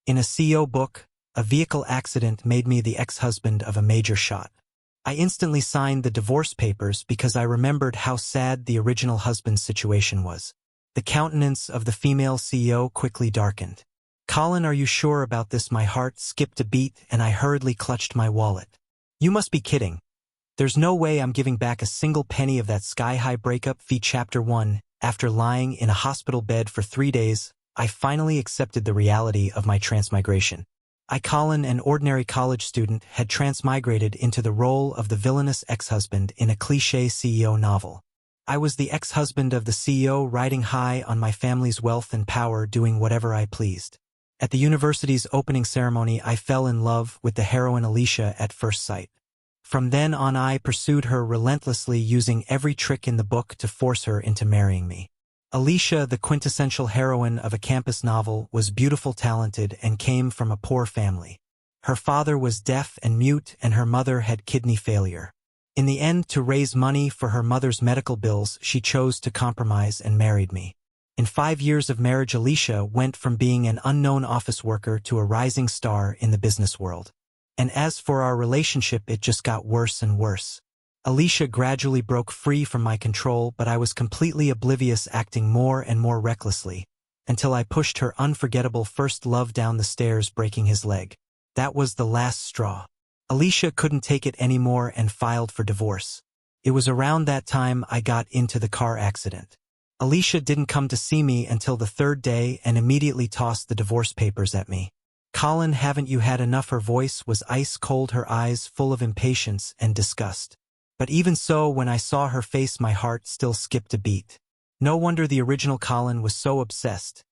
In a CEO book, a vehicle accident made me the ex-husband of a major shot. I instantly signed the divorce papers because I remembered how sad the original husband's situation was. The countenance of the female CEO quickly darkened. "Colin, are you sure about this?" My heart skipped a beat and I hurriedly clutched my wallet. "You must be kidding. There's no way I'm giving back a single penny of that sky-high breakup fee." Chapter 1. After lying in a hospital bed for 3 days, I finally accepted the reality of my transmigration. I, Colin, an ordinary college student, had transmigrated into the role of the villainous ex-husband in a cliché CEO novel. I was the ex-husband of the CEO, riding high on my family's wealth and power, doing whatever I pleased. At the university's opening ceremony, I fell in love with the heroine Alicia at first sight. From then on, I pursued her relentlessly, using every trick in the book to force her into marrying me. Alicia, the quintessential heroine of a campus novel, was beautiful, talented, and came from a poor family. Her father was deaf and mute, and her mother had kidney failure. In the end, to raise money for her mother's medical bills, she chose to compromise and married me. In 5 years of marriage, Alicia went from being an unknown office worker to a rising star in the business world. And as for our relationship, it just got worse and worse. Alicia gradually broke free from my control, but I was completely oblivious, acting more and more recklessly, until I pushed her unforgettable first love down the stairs, breaking his leg. That was the last straw. Alicia couldn't take it anymore and filed for divorce. It was around that time I got into the car accident. Alicia didn't come to see me until the 3rd day and immediately tossed the divorce papers at me. "Colin, haven't you had enough?" Her voice was ice cold, her eyes full of impatience and disgust. But even so, when I saw her face, my heart still skipped a beat. No wonder the original Colin was so obsessed.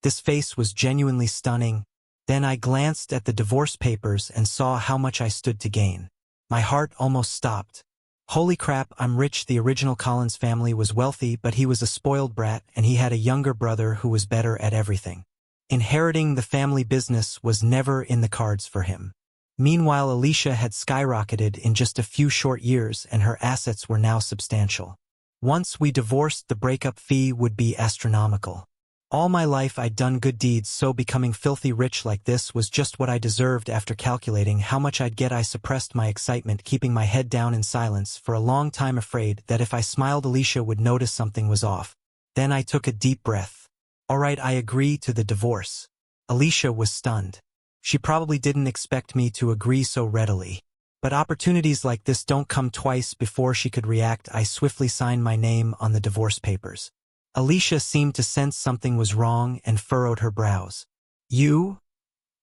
This face was genuinely stunning. Then I glanced at the divorce papers and saw how much I stood to gain. My heart almost stopped. Holy crap, I'm rich. The original Colin's family was wealthy, but he was a spoiled brat, and he had a younger brother who was better at everything. Inheriting the family business was never in the cards for him. Meanwhile, Alicia had skyrocketed in just a few short years, and her assets were now substantial. Once we divorced, the breakup fee would be astronomical. All my life I'd done good deeds, so becoming filthy rich like this was just what I deserved. After calculating how much I'd get, I suppressed my excitement, keeping my head down in silence for a long time, afraid that if I smiled, Alicia would notice something was off. Then I took a deep breath. "All right, I agree to the divorce." Alicia was stunned. She probably didn't expect me to agree so readily. But opportunities like this don't come twice. Before she could react, I swiftly signed my name on the divorce papers. Alicia seemed to sense something was wrong and furrowed her brows. "You?"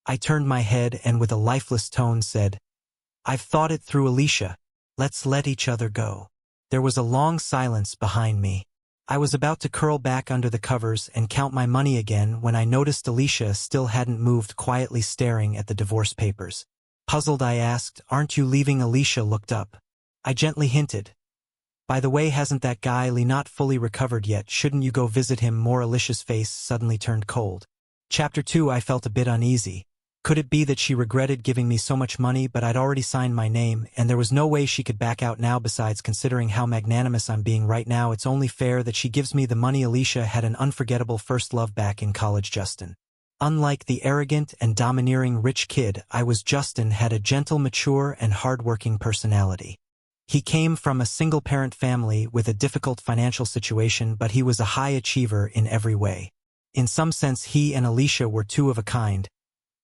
I turned my head and with a lifeless tone said, "I've thought it through, Alicia. Let's let each other go." There was a long silence behind me. I was about to curl back under the covers and count my money again when I noticed Alicia still hadn't moved, quietly staring at the divorce papers. Puzzled, I asked, "Aren't you leaving?" Alicia looked up. I gently hinted, "By the way, hasn't that guy Lee not fully recovered yet? Shouldn't you go visit him more?" Alicia's face suddenly turned cold. Chapter 2. I felt a bit uneasy. Could it be that she regretted giving me so much money? But I'd already signed my name, and there was no way she could back out now. Besides, considering how magnanimous I'm being right now, it's only fair that she gives me the money. Alicia had an unforgettable first love back in college. Justin. Unlike the arrogant and domineering rich kid I was, Justin had a gentle, mature, and hardworking personality. He came from a single-parent family with a difficult financial situation, but he was a high achiever in every way. In some sense, he and Alicia were two of a kind.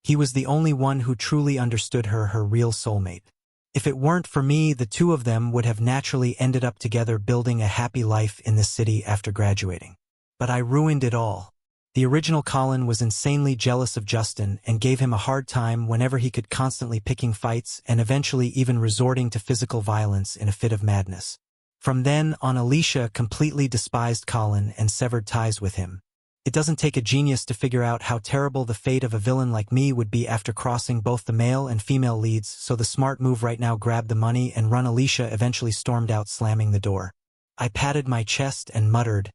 He was the only one who truly understood her real soulmate. If it weren't for me, the two of them would have naturally ended up together, building a happy life in the city after graduating. But I ruined it all. The original Colin was insanely jealous of Justin and gave him a hard time whenever he could, constantly picking fights and eventually even resorting to physical violence in a fit of madness. From then on, Alicia completely despised Colin and severed ties with him. It doesn't take a genius to figure out how terrible the fate of a villain like me would be after crossing both the male and female leads, so the smart move right now: grab the money and run. Alicia eventually stormed out, slamming the door. I patted my chest and muttered,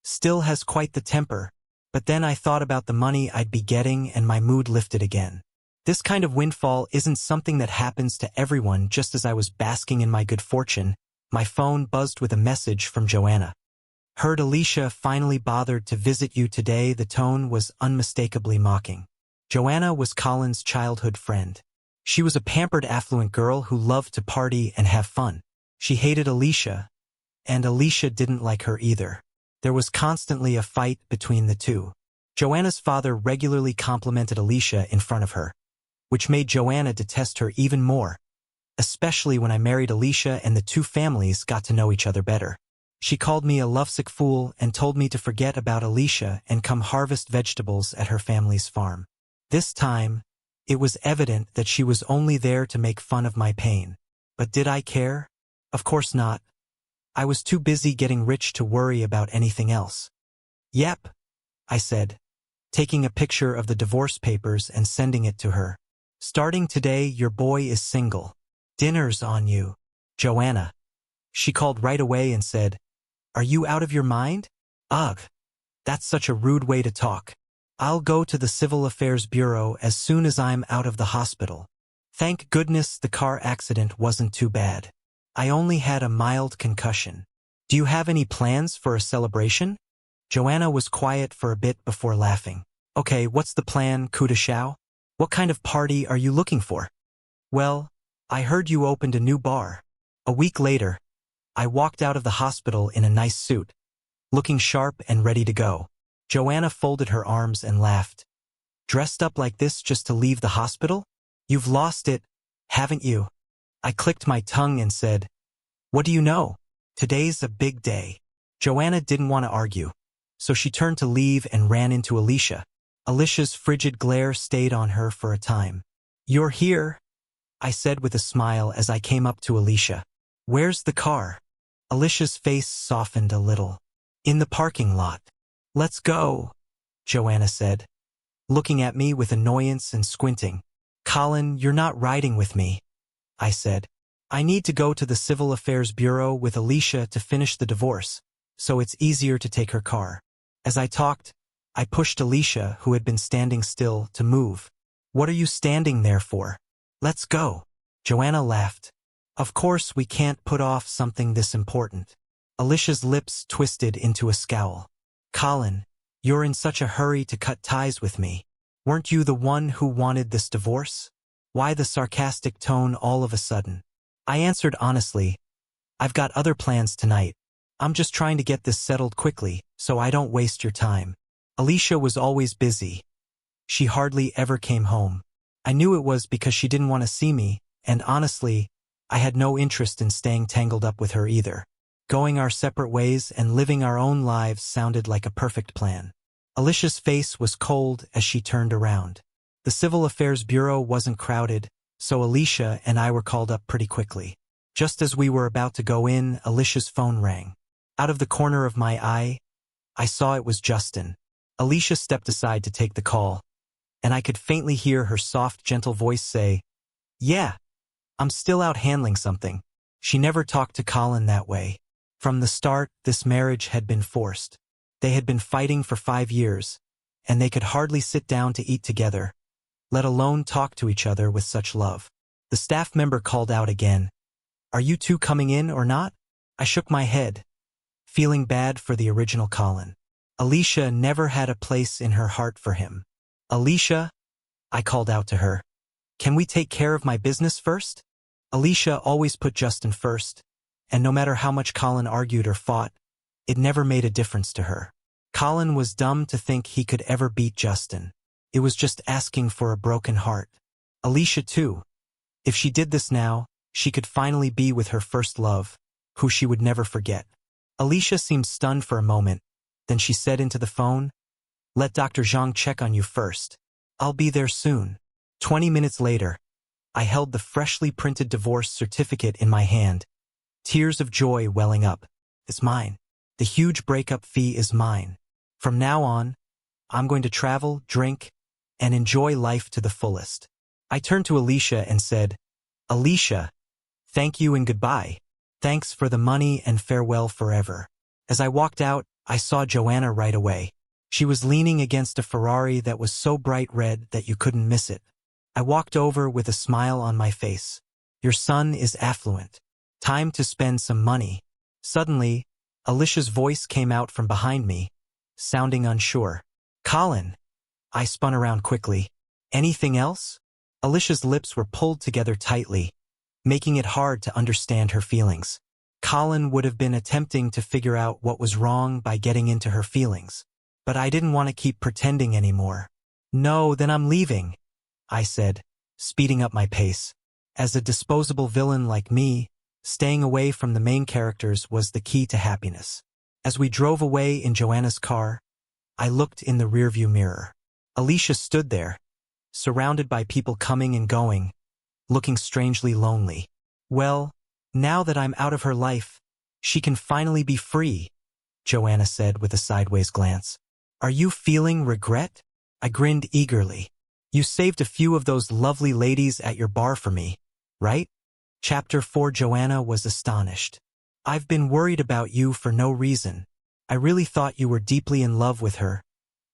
"Still has quite the temper." But then I thought about the money I'd be getting and my mood lifted again. This kind of windfall isn't something that happens to everyone. Just as I was basking in my good fortune, my phone buzzed with a message from Joanna. "Heard Alicia finally bothered to visit you today." The tone was unmistakably mocking. Joanna was Colin's childhood friend. She was a pampered affluent girl who loved to party and have fun. She hated Alicia, and Alicia didn't like her either. There was constantly a fight between the two. Joanna's father regularly complimented Alicia in front of her, which made Joanna detest her even more, especially when I married Alicia and the two families got to know each other better. She called me a lovesick fool and told me to forget about Alicia and come harvest vegetables at her family's farm. This time, it was evident that she was only there to make fun of my pain. But did I care? Of course not. I was too busy getting rich to worry about anything else. Yep, I said, taking a picture of the divorce papers and sending it to her. Starting today, your boy is single. Dinner's on you, Joanna. She called right away and said, "Are you out of your mind? Ugh, that's such a rude way to talk. I'll go to the Civil Affairs Bureau as soon as I'm out of the hospital." Thank goodness the car accident wasn't too bad. I only had a mild concussion. Do you have any plans for a celebration? Joanna was quiet for a bit before laughing. Okay, what's the plan, Kudashao? What kind of party are you looking for? Well, I heard you opened a new bar. A week later, I walked out of the hospital in a nice suit, looking sharp and ready to go. Joanna folded her arms and laughed. Dressed up like this just to leave the hospital? You've lost it, haven't you? I clicked my tongue and said, "What do you know? Today's a big day." Joanna didn't want to argue, so she turned to leave and ran into Alicia. Alicia's frigid glare stayed on her for a time. "You're here," I said with a smile as I came up to Alicia. "Where's the car?" Alicia's face softened a little. "In the parking lot." "Let's go," Joanna said, looking at me with annoyance and squinting. "Colin, you're not riding with me," I said. "I need to go to the Civil Affairs Bureau with Alicia to finish the divorce, so it's easier to take her car." As I talked, I pushed Alicia, who had been standing still, to move. "What are you standing there for? Let's go." Joanna laughed. "Of course we can't put off something this important." Alicia's lips twisted into a scowl. "Colin, you're in such a hurry to cut ties with me. Weren't you the one who wanted this divorce? Why the sarcastic tone all of a sudden?" I answered honestly, "I've got other plans tonight. I'm just trying to get this settled quickly, so I don't waste your time." Alicia was always busy. She hardly ever came home. I knew it was because she didn't want to see me, and honestly, I had no interest in staying tangled up with her either. Going our separate ways and living our own lives sounded like a perfect plan. Alicia's face was cold as she turned around. The Civil Affairs Bureau wasn't crowded, so Alicia and I were called up pretty quickly. Just as we were about to go in, Alicia's phone rang. Out of the corner of my eye, I saw it was Justin. Alicia stepped aside to take the call, and I could faintly hear her soft, gentle voice say, "Yeah, I'm still out handling something." She never talked to Colin that way. From the start, this marriage had been forced. They had been fighting for 5 years, and they could hardly sit down to eat together, let alone talk to each other with such love. The staff member called out again, "Are you two coming in or not?" I shook my head, feeling bad for the original Colin. Alicia never had a place in her heart for him. "Alicia," I called out to her, "can we take care of my business first?" Alicia always put Justin first, and no matter how much Colin argued or fought, it never made a difference to her. Colin was dumb to think he could ever beat Justin. It was just asking for a broken heart. Alicia too. If she did this now, she could finally be with her first love, who she would never forget. Alicia seemed stunned for a moment, then she said into the phone, "Let Dr. Zhang check on you first. I'll be there soon." 20 minutes later, I held the freshly printed divorce certificate in my hand, tears of joy welling up. It's mine. The huge breakup fee is mine. From now on, I'm going to travel, drink, and enjoy life to the fullest. I turned to Alicia and said, "Alicia, thank you and goodbye. Thanks for the money and farewell forever." As I walked out, I saw Joanna right away. She was leaning against a Ferrari that was so bright red that you couldn't miss it. I walked over with a smile on my face. "Your son is affluent. Time to spend some money." Suddenly, Alicia's voice came out from behind me, sounding unsure. "Colin." I spun around quickly. Anything else? Alicia's lips were pulled together tightly, making it hard to understand her feelings. Colin would have been attempting to figure out what was wrong by getting into her feelings. But I didn't want to keep pretending anymore. No, then I'm leaving, I said, speeding up my pace. As a disposable villain like me, staying away from the main characters was the key to happiness. As we drove away in Joanna's car, I looked in the rearview mirror. Alicia stood there, surrounded by people coming and going, looking strangely lonely. Well, now that I'm out of her life, she can finally be free, Joanna said with a sideways glance. Are you feeling regret? I grinned eagerly. You saved a few of those lovely ladies at your bar for me, right? Chapter 4. Joanna was astonished. I've been worried about you for no reason. I really thought you were deeply in love with her.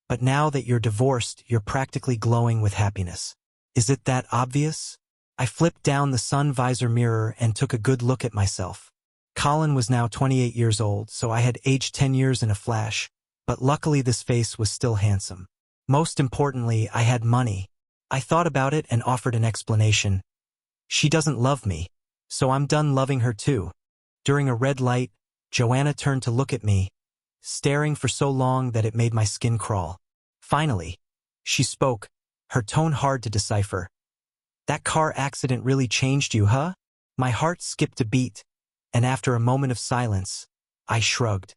But now that you're divorced, you're practically glowing with happiness. Is it that obvious? I flipped down the sun visor mirror and took a good look at myself. Colin was now 28 years old, so I had aged 10 years in a flash, but luckily this face was still handsome. Most importantly, I had money. I thought about it and offered an explanation. She doesn't love me, so I'm done loving her too. During a red light, Joanna turned to look at me, staring for so long that it made my skin crawl. Finally, she spoke, her tone hard to decipher. That car accident really changed you, huh? My heart skipped a beat, and after a moment of silence, I shrugged.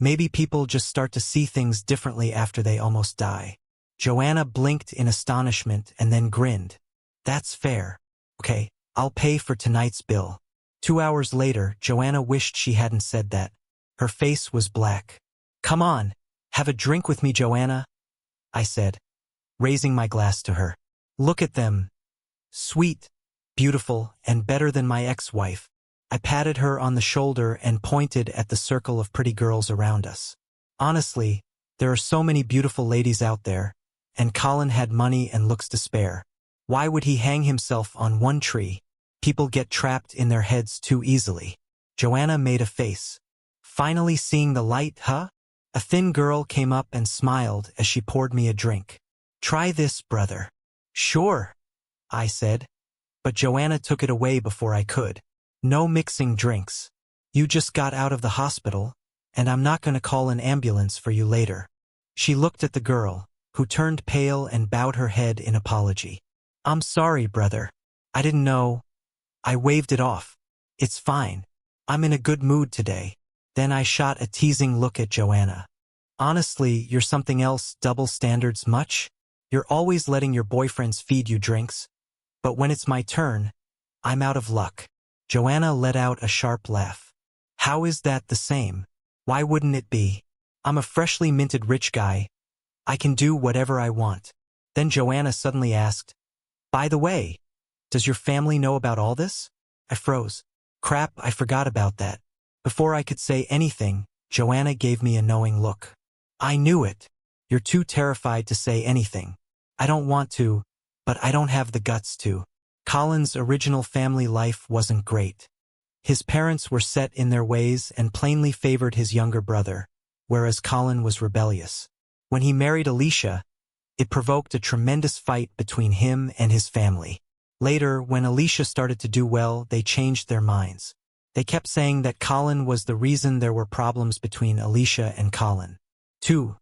Maybe people just start to see things differently after they almost die. Joanna blinked in astonishment and then grinned. That's fair. Okay, I'll pay for tonight's bill. 2 hours later, Joanna wished she hadn't said that. Her face was black. Come on, have a drink with me, Joanna, I said, raising my glass to her. Look at them. Sweet, beautiful, and better than my ex-wife. I patted her on the shoulder and pointed at the circle of pretty girls around us. Honestly, there are so many beautiful ladies out there, and Colin had money and looks to spare. Why would he hang himself on one tree? People get trapped in their heads too easily. Joanna made a face. Finally seeing the light, huh? A thin girl came up and smiled as she poured me a drink. Try this, brother. Sure, I said, but Joanna took it away before I could. No mixing drinks. You just got out of the hospital, and I'm not going to call an ambulance for you later. She looked at the girl, who turned pale and bowed her head in apology. I'm sorry, brother. I didn't know. I waved it off. It's fine. I'm in a good mood today. Then I shot a teasing look at Joanna. Honestly, you're something else. Double standards much? You're always letting your boyfriends feed you drinks. But when it's my turn, I'm out of luck. Joanna let out a sharp laugh. How is that the same? Why wouldn't it be? I'm a freshly minted rich guy. I can do whatever I want. Then Joanna suddenly asked, by the way, does your family know about all this? I froze. Crap, I forgot about that. Before I could say anything, Joanna gave me a knowing look. I knew it. You're too terrified to say anything. I don't want to, but I don't have the guts to. Colin's original family life wasn't great. His parents were set in their ways and plainly favored his younger brother, whereas Colin was rebellious. When he married Alicia, it provoked a tremendous fight between him and his family. Later, when Alicia started to do well, they changed their minds. They kept saying that Colin was the reason there were problems between Alicia and Colin. 2.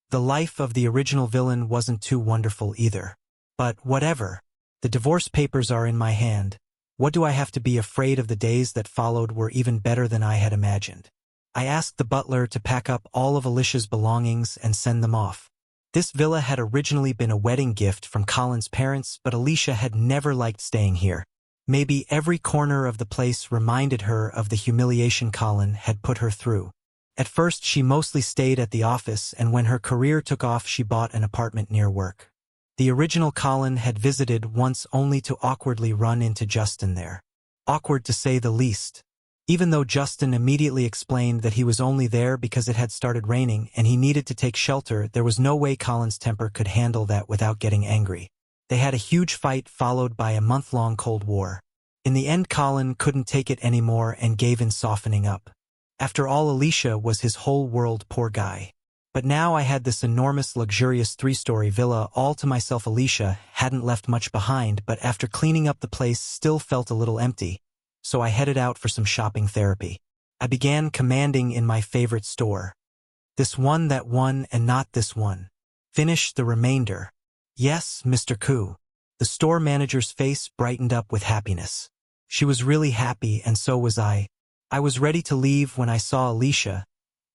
The life of the original villain wasn't too wonderful either. But whatever. The divorce papers are in my hand. What do I have to be afraid of? The days that followed were even better than I had imagined. I asked the butler to pack up all of Alicia's belongings and send them off. This villa had originally been a wedding gift from Colin's parents, but Alicia had never liked staying here. Maybe every corner of the place reminded her of the humiliation Colin had put her through. At first, she mostly stayed at the office, and when her career took off, she bought an apartment near work. The original Colin had visited once only to awkwardly run into Justin there. Awkward to say the least. Even though Justin immediately explained that he was only there because it had started raining and he needed to take shelter, there was no way Colin's temper could handle that without getting angry. They had a huge fight followed by a month-long Cold War. In the end, Colin couldn't take it anymore and gave in, softening up. After all, Alicia was his whole world, poor guy. But now I had this enormous luxurious 3-story villa all to myself. Alicia hadn't left much behind, but after cleaning up the place still felt a little empty, so I headed out for some shopping therapy. I began commanding in my favorite store. This one, that one, and not this one. Finish the remainder. Yes, Mr. Koo. The store manager's face brightened up with happiness. She was really happy, and so was I. I was ready to leave when I saw Alicia,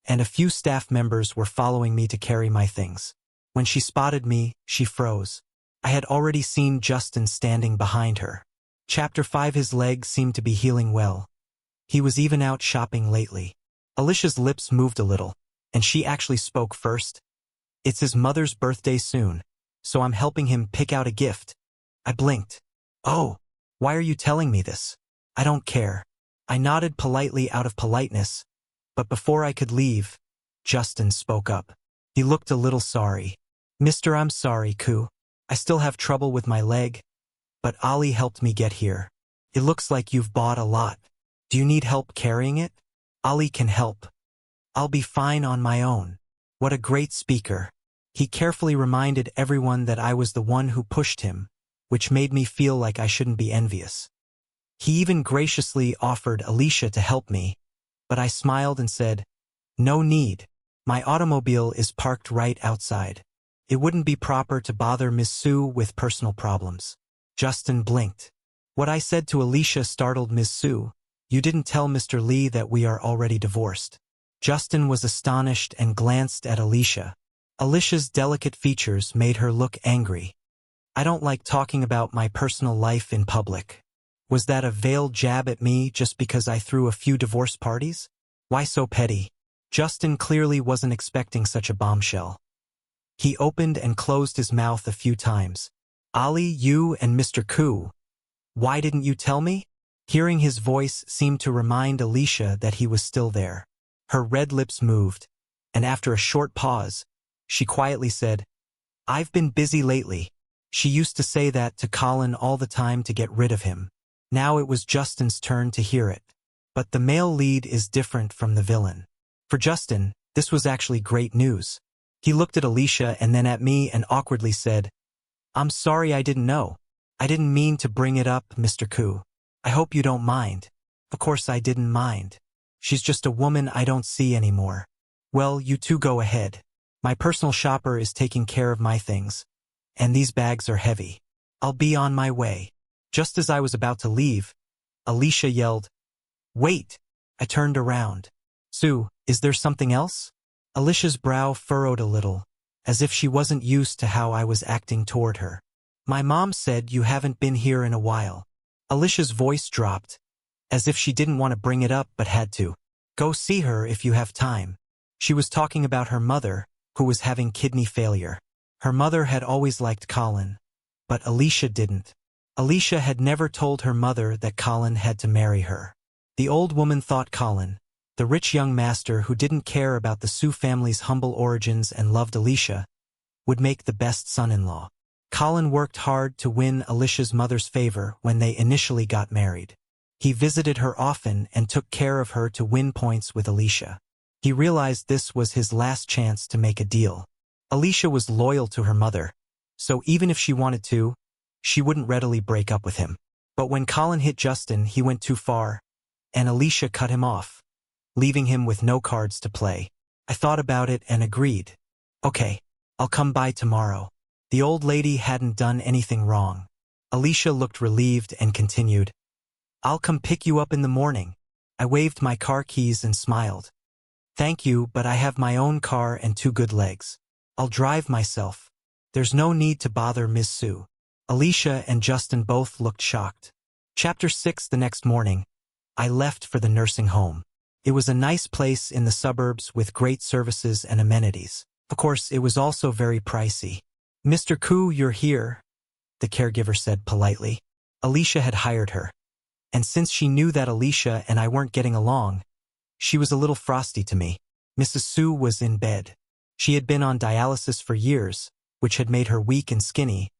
and a few staff members were following me to carry my things. When she spotted me, she froze. I had already seen Justin standing behind her. Chapter 5. His legs seemed to be healing well. He was even out shopping lately. Alicia's lips moved a little, and she actually spoke first. It's his mother's birthday soon, so I'm helping him pick out a gift. I blinked. Oh, why are you telling me this? I don't care. I nodded politely out of politeness, but before I could leave, Justin spoke up. He looked a little sorry. Mister, I'm sorry, Koo. I still have trouble with my leg, but Ali helped me get here. It looks like you've bought a lot. Do you need help carrying it? Ali can help. I'll be fine on my own. What a great speaker. He carefully reminded everyone that I was the one who pushed him, which made me feel like I shouldn't be envious. He even graciously offered Alicia to help me, but I smiled and said, no need. My automobile is parked right outside. It wouldn't be proper to bother Miss Sue with personal problems. Justin blinked. What I said to Alicia startled Miss Sue. You didn't tell Mr. Lee that we are already divorced. Justin was astonished and glanced at Alicia. Alicia's delicate features made her look angry. I don't like talking about my personal life in public. Was that a veiled jab at me just because I threw a few divorce parties? Why so petty? Justin clearly wasn't expecting such a bombshell. He opened and closed his mouth a few times. Ali, you and Mr. Koo. Why didn't you tell me? Hearing his voice seemed to remind Alicia that he was still there. Her red lips moved, and after a short pause, she quietly said, I've been busy lately. She used to say that to Colin all the time to get rid of him. Now it was Justin's turn to hear it. But the male lead is different from the villain. For Justin, this was actually great news. He looked at Alicia and then at me and awkwardly said, I'm sorry, I didn't know. I didn't mean to bring it up, Mr. Koo. I hope you don't mind. Of course I didn't mind. She's just a woman I don't see anymore. Well, you two go ahead. My personal shopper is taking care of my things, and these bags are heavy. I'll be on my way. Just as I was about to leave, Alicia yelled, Wait! I turned around. Sue, is there something else? Alicia's brow furrowed a little, as if she wasn't used to how I was acting toward her. My mom said you haven't been here in a while. Alicia's voice dropped, as if she didn't want to bring it up but had to. Go see her if you have time. She was talking about her mother, who was having kidney failure. Her mother had always liked Colin, but Alicia didn't. Alicia had never told her mother that Colin had to marry her. The old woman thought Colin, the rich young master who didn't care about the Sue family's humble origins and loved Alicia, would make the best son-in-law. Colin worked hard to win Alicia's mother's favor when they initially got married. He visited her often and took care of her to win points with Alicia. He realized this was his last chance to make a deal. Alicia was loyal to her mother, so even if she wanted to, she wouldn't readily break up with him. But when Colin hit Justin, he went too far, and Alicia cut him off, leaving him with no cards to play. I thought about it and agreed. Okay, I'll come by tomorrow. The old lady hadn't done anything wrong. Alicia looked relieved and continued, I'll come pick you up in the morning. I waved my car keys and smiled. Thank you, but I have my own car and 2 good legs. I'll drive myself. There's no need to bother Miss Sue. Alicia and Justin both looked shocked. Chapter 6. The next morning, I left for the nursing home. It was a nice place in the suburbs with great services and amenities. Of course, it was also very pricey. Mr. Koo, you're here, the caregiver said politely. Alicia had hired her, and since she knew that Alicia and I weren't getting along, she was a little frosty to me. Mrs. Sue was in bed. She had been on dialysis for years, which had made her weak and skinny,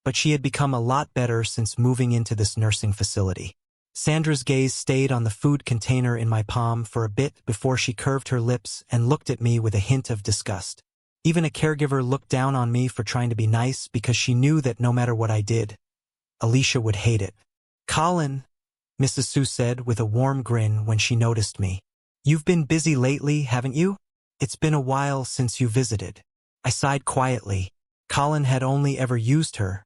but she had become a lot better since moving into this nursing facility. Sandra's gaze stayed on the food container in my palm for a bit before she curved her lips and looked at me with a hint of disgust. Even a caregiver looked down on me for trying to be nice because she knew that no matter what I did, Alicia would hate it. "Colin," Mrs. Sue said with a warm grin when she noticed me. "You've been busy lately, haven't you? It's been a while since you visited." I sighed quietly. Colin had only ever used her,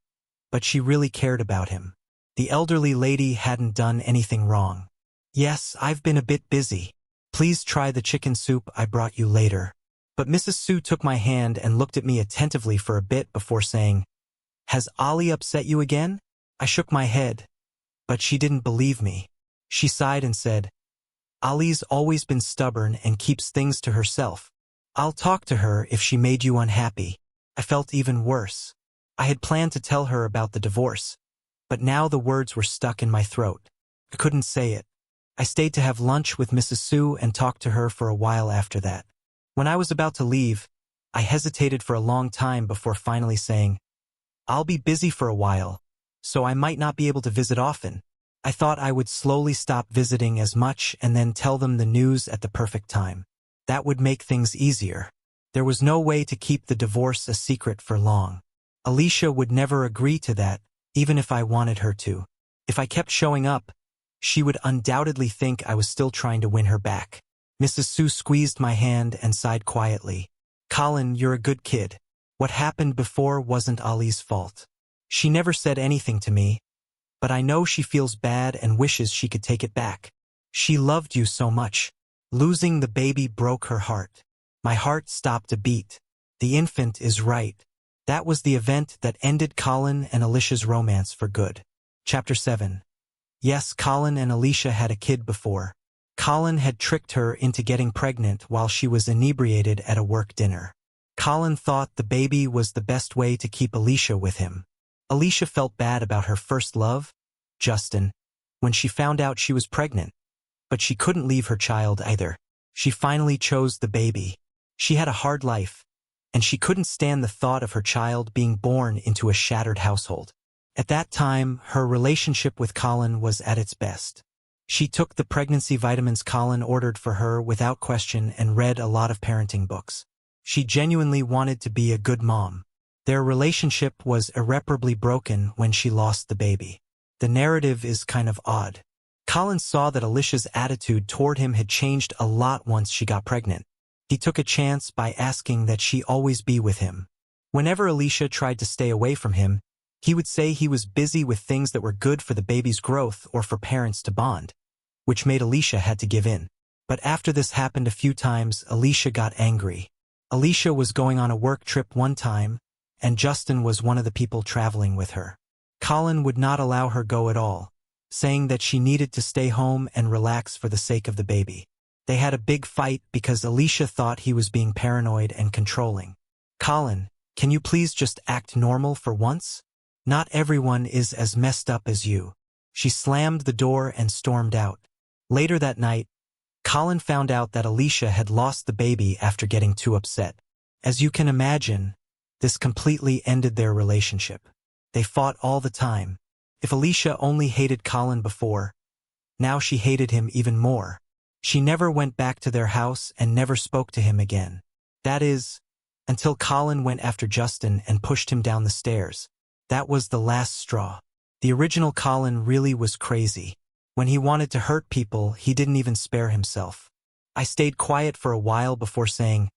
but she really cared about him. The elderly lady hadn't done anything wrong. "Yes, I've been a bit busy. Please try the chicken soup I brought you later." But Mrs. Sue took my hand and looked at me attentively for a bit before saying, "Has Ollie upset you again?" I shook my head, but she didn't believe me. She sighed and said, "Ollie's always been stubborn and keeps things to herself. I'll talk to her if she made you unhappy." I felt even worse. I had planned to tell her about the divorce, but now the words were stuck in my throat. I couldn't say it. I stayed to have lunch with Mrs. Sue and talked to her for a while after that. When I was about to leave, I hesitated for a long time before finally saying, "I'll be busy for a while, so I might not be able to visit often." I thought I would slowly stop visiting as much and then tell them the news at the perfect time. That would make things easier. There was no way to keep the divorce a secret for long. Alicia would never agree to that, even if I wanted her to. If I kept showing up, she would undoubtedly think I was still trying to win her back. Mrs. Sue squeezed my hand and sighed quietly. "Colin, you're a good kid. What happened before wasn't Ollie's fault." She never said anything to me, but I know she feels bad and wishes she could take it back. She loved you so much. Losing the baby broke her heart. My heart stopped a beat. The infant is right. That was the event that ended Colin and Alicia's romance for good. Chapter 7. Yes, Colin and Alicia had a kid before. Colin had tricked her into getting pregnant while she was inebriated at a work dinner. Colin thought the baby was the best way to keep Alicia with him. Alicia felt bad about her first love, Justin, when she found out she was pregnant. But she couldn't leave her child either. She finally chose the baby. She had a hard life, and she couldn't stand the thought of her child being born into a shattered household. At that time, her relationship with Colin was at its best. She took the pregnancy vitamins Colin ordered for her without question and read a lot of parenting books. She genuinely wanted to be a good mom. Their relationship was irreparably broken when she lost the baby. The narrative is kind of odd. Colin saw that Alicia's attitude toward him had changed a lot once she got pregnant. He took a chance by asking that she always be with him. Whenever Alicia tried to stay away from him, he would say he was busy with things that were good for the baby's growth or for parents to bond, which made Alicia had to give in. But after this happened a few times, Alicia got angry. Alicia was going on a work trip one time, and Justin was one of the people traveling with her. Colin would not allow her go at all, saying that she needed to stay home and relax for the sake of the baby. They had a big fight because Alicia thought he was being paranoid and controlling. "Colin, can you please just act normal for once? Not everyone is as messed up as you." She slammed the door and stormed out. Later that night, Colin found out that Alicia had lost the baby after getting too upset. As you can imagine, this completely ended their relationship. They fought all the time. If Alicia only hated Colin before, now she hated him even more. She never went back to their house and never spoke to him again. That is, until Colin went after Justin and pushed him down the stairs. That was the last straw. The original Colin really was crazy. When he wanted to hurt people, he didn't even spare himself. I stayed quiet for a while before saying,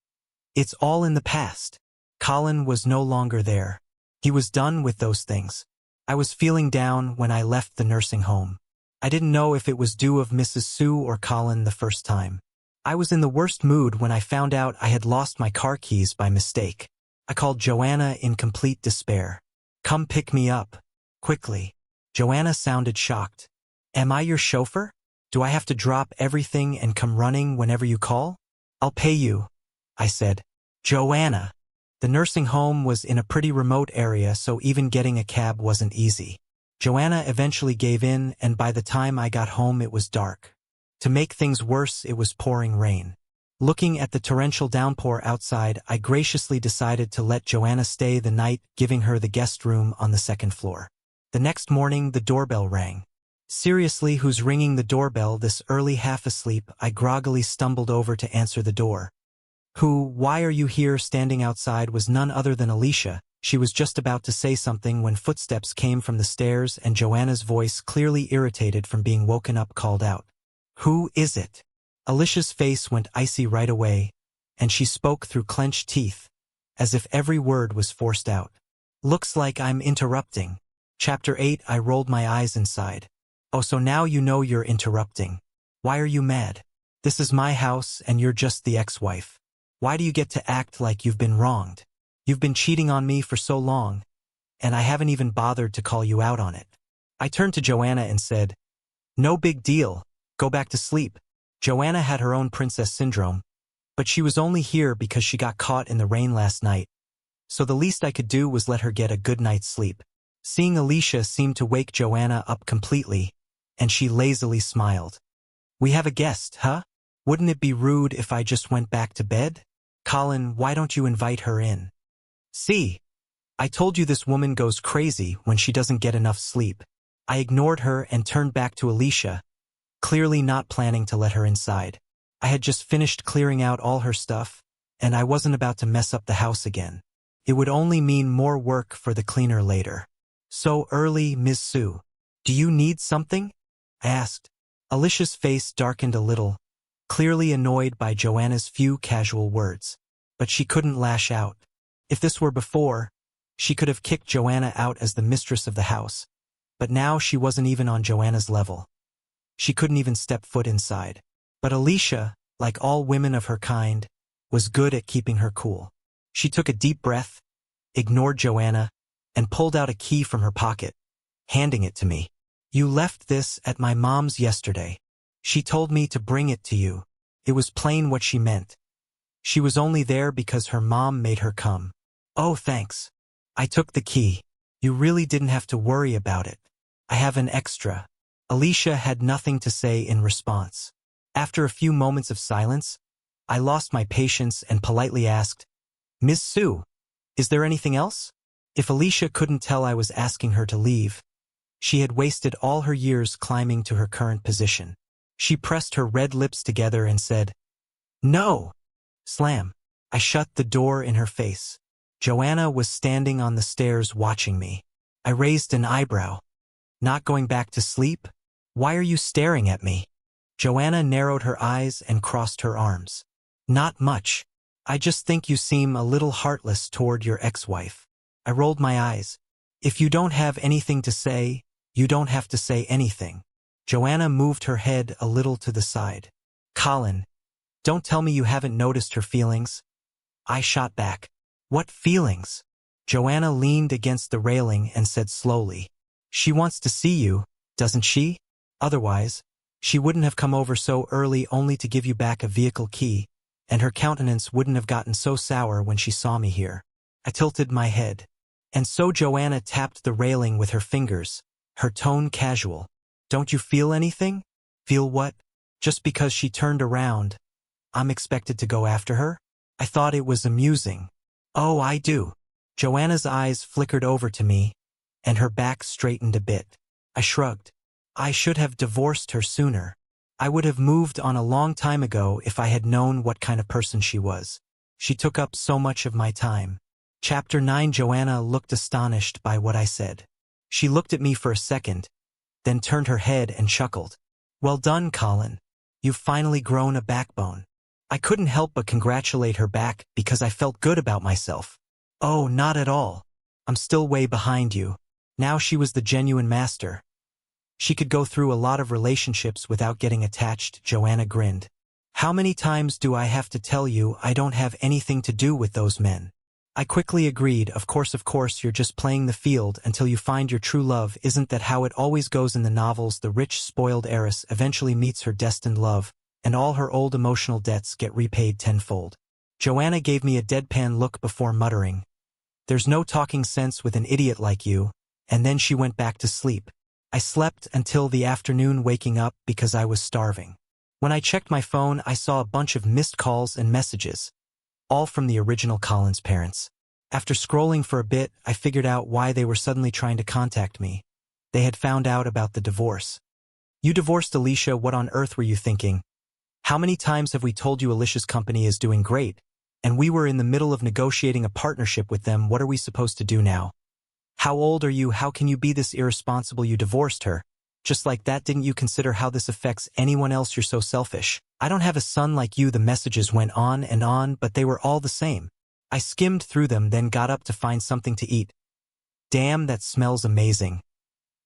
"It's all in the past." Colin was no longer there. He was done with those things. I was feeling down when I left the nursing home. I didn't know if it was due of Mrs. Sue or Colin the first time. I was in the worst mood when I found out I had lost my car keys by mistake. I called Joanna in complete despair. "Come pick me up, quickly." Joanna sounded shocked. "Am I your chauffeur? Do I have to drop everything and come running whenever you call?" "I'll pay you," I said. "Joanna." The nursing home was in a pretty remote area, so even getting a cab wasn't easy. Joanna eventually gave in, and by the time I got home it was dark. To make things worse, it was pouring rain. Looking at the torrential downpour outside, I graciously decided to let Joanna stay the night, giving her the guest room on the second floor. The next morning, the doorbell rang. Seriously, who's ringing the doorbell this early, half asleep? I groggily stumbled over to answer the door. Why are you here standing outside was none other than Alicia. She was just about to say something when footsteps came from the stairs and Joanna's voice, clearly irritated from being woken up, called out. Who is it? Alicia's face went icy right away, and she spoke through clenched teeth, as if every word was forced out. Looks like I'm interrupting. Chapter 8. I rolled my eyes inside. Oh, so now you know you're interrupting. Why are you mad? This is my house and you're just the ex-wife. Why do you get to act like you've been wronged? You've been cheating on me for so long, and I haven't even bothered to call you out on it. I turned to Joanna and said, no big deal, go back to sleep. Joanna had her own princess syndrome, but she was only here because she got caught in the rain last night, so the least I could do was let her get a good night's sleep. Seeing Alicia seemed to wake Joanna up completely, and she lazily smiled. We have a guest, huh? Wouldn't it be rude if I just went back to bed? Colin, why don't you invite her in? See, I told you this woman goes crazy when she doesn't get enough sleep. I ignored her and turned back to Alicia, clearly not planning to let her inside. I had just finished clearing out all her stuff, and I wasn't about to mess up the house again. It would only mean more work for the cleaner later. So early, Ms. Sue. Do you need something? I asked. Alicia's face darkened a little, clearly annoyed by Joanna's few casual words. But she couldn't lash out. If this were before, she could have kicked Joanna out as the mistress of the house. But now she wasn't even on Joanna's level. She couldn't even step foot inside. But Alicia, like all women of her kind, was good at keeping her cool. She took a deep breath, ignored Joanna, and pulled out a key from her pocket, handing it to me. You left this at my mom's yesterday. She told me to bring it to you. It was plain what she meant. She was only there because her mom made her come. Oh, thanks. I took the key. You really didn't have to worry about it. I have an extra. Alicia had nothing to say in response. After a few moments of silence, I lost my patience and politely asked, Miss Sue, is there anything else? If Alicia couldn't tell I was asking her to leave, she had wasted all her years climbing to her current position. She pressed her red lips together and said, No! Slam. I shut the door in her face. Joanna was standing on the stairs watching me. I raised an eyebrow. Not going back to sleep? Why are you staring at me? Joanna narrowed her eyes and crossed her arms. Not much. I just think you seem a little heartless toward your ex-wife. I rolled my eyes. If you don't have anything to say, you don't have to say anything. Joanna moved her head a little to the side. Colin, don't tell me you haven't noticed her feelings. I shot back. What feelings? Joanna leaned against the railing and said slowly, She wants to see you, doesn't she? Otherwise, she wouldn't have come over so early only to give you back a vehicle key, and her countenance wouldn't have gotten so sour when she saw me here. I tilted my head. And so Joanna tapped the railing with her fingers, her tone casual. Don't you feel anything? Feel what? Just because she turned around, I'm expected to go after her? I thought it was amusing. Oh, I do. Joanna's eyes flickered over to me, and her back straightened a bit. I shrugged. I should have divorced her sooner. I would have moved on a long time ago if I had known what kind of person she was. She took up so much of my time. Chapter 9. Joanna looked astonished by what I said. She looked at me for a second, then turned her head and chuckled. Well done, Colin. You've finally grown a backbone. I couldn't help but congratulate her back because I felt good about myself. Oh, not at all. I'm still way behind you. Now she was the genuine master. She could go through a lot of relationships without getting attached. Joanna grinned. How many times do I have to tell you I don't have anything to do with those men? I quickly agreed. Of course, you're just playing the field until you find your true love. Isn't that how it always goes in the novels? The rich, spoiled heiress eventually meets her destined love, and all her old emotional debts get repaid tenfold. Joanna gave me a deadpan look before muttering, There's no talking sense with an idiot like you, and then she went back to sleep. I slept until the afternoon, waking up because I was starving. When I checked my phone, I saw a bunch of missed calls and messages, all from the original Colin's parents. After scrolling for a bit, I figured out why they were suddenly trying to contact me. They had found out about the divorce. You divorced Alicia. What on earth were you thinking? How many times have we told you Alicia's company is doing great? And we were in the middle of negotiating a partnership with them. What are we supposed to do now? How old are you? How can you be this irresponsible? You divorced her. Just like that, didn't you consider how this affects anyone else? You're so selfish. I don't have a son like you. The messages went on, but they were all the same. I skimmed through them, then got up to find something to eat. Damn, that smells amazing.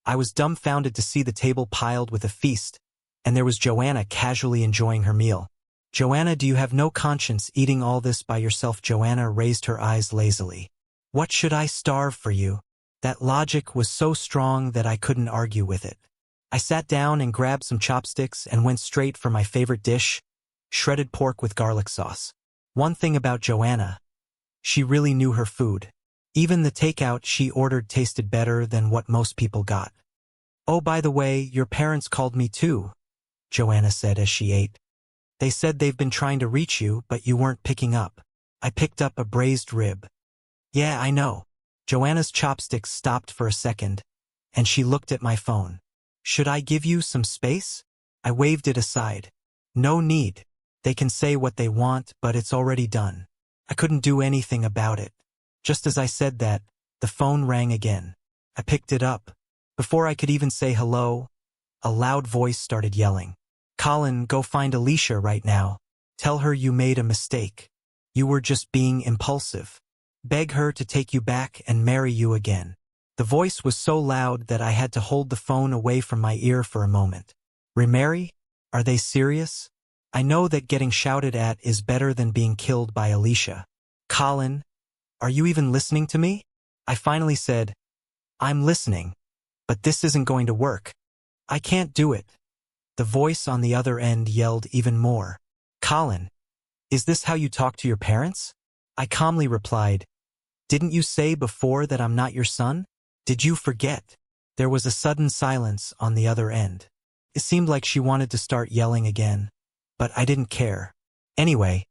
I was dumbfounded to see the table piled with a feast, and there was Joanna casually enjoying her meal. Joanna, do you have no conscience eating all this by yourself? Joanna raised her eyes lazily. What should I starve for you? That logic was so strong that I couldn't argue with it. I sat down and grabbed some chopsticks and went straight for my favorite dish, shredded pork with garlic sauce. One thing about Joanna, she really knew her food. Even the takeout she ordered tasted better than what most people got. Oh, by the way, your parents called me too, Joanna said as she ate. They said they've been trying to reach you, but you weren't picking up. I picked up a braised rib. Yeah, I know. Joanna's chopsticks stopped for a second, and she looked at my phone. Should I give you some space? I waved it aside. No need. They can say what they want, but it's already done. I couldn't do anything about it. Just as I said that, the phone rang again. I picked it up. Before I could even say hello, a loud voice started yelling. Colin, go find Alicia right now. Tell her you made a mistake. You were just being impulsive. Beg her to take you back and marry you again. The voice was so loud that I had to hold the phone away from my ear for a moment. Remarry? Are they serious? I know that getting shouted at is better than being killed by Alicia. Colin, are you even listening to me? I finally said, I'm listening, but this isn't going to work. I can't do it. The voice on the other end yelled even more. Colin, is this how you talk to your parents? I calmly replied, didn't you say before that I'm not your son? Did you forget? There was a sudden silence on the other end. It seemed like she wanted to start yelling again, but I didn't care. Anyway,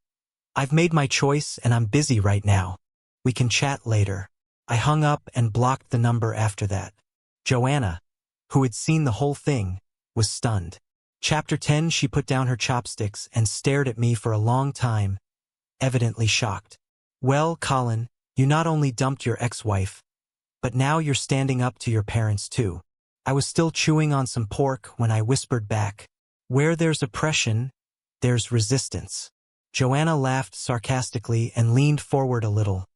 I've made my choice and I'm busy right now. We can chat later. I hung up and blocked the number after that. Joanna, who had seen the whole thing, was stunned. Chapter 10. She put down her chopsticks and stared at me for a long time, evidently shocked. Well, Colin, you not only dumped your ex-wife, but now you're standing up to your parents too. I was still chewing on some pork when I whispered back, where there's oppression, there's resistance. Joanna laughed sarcastically and leaned forward a little,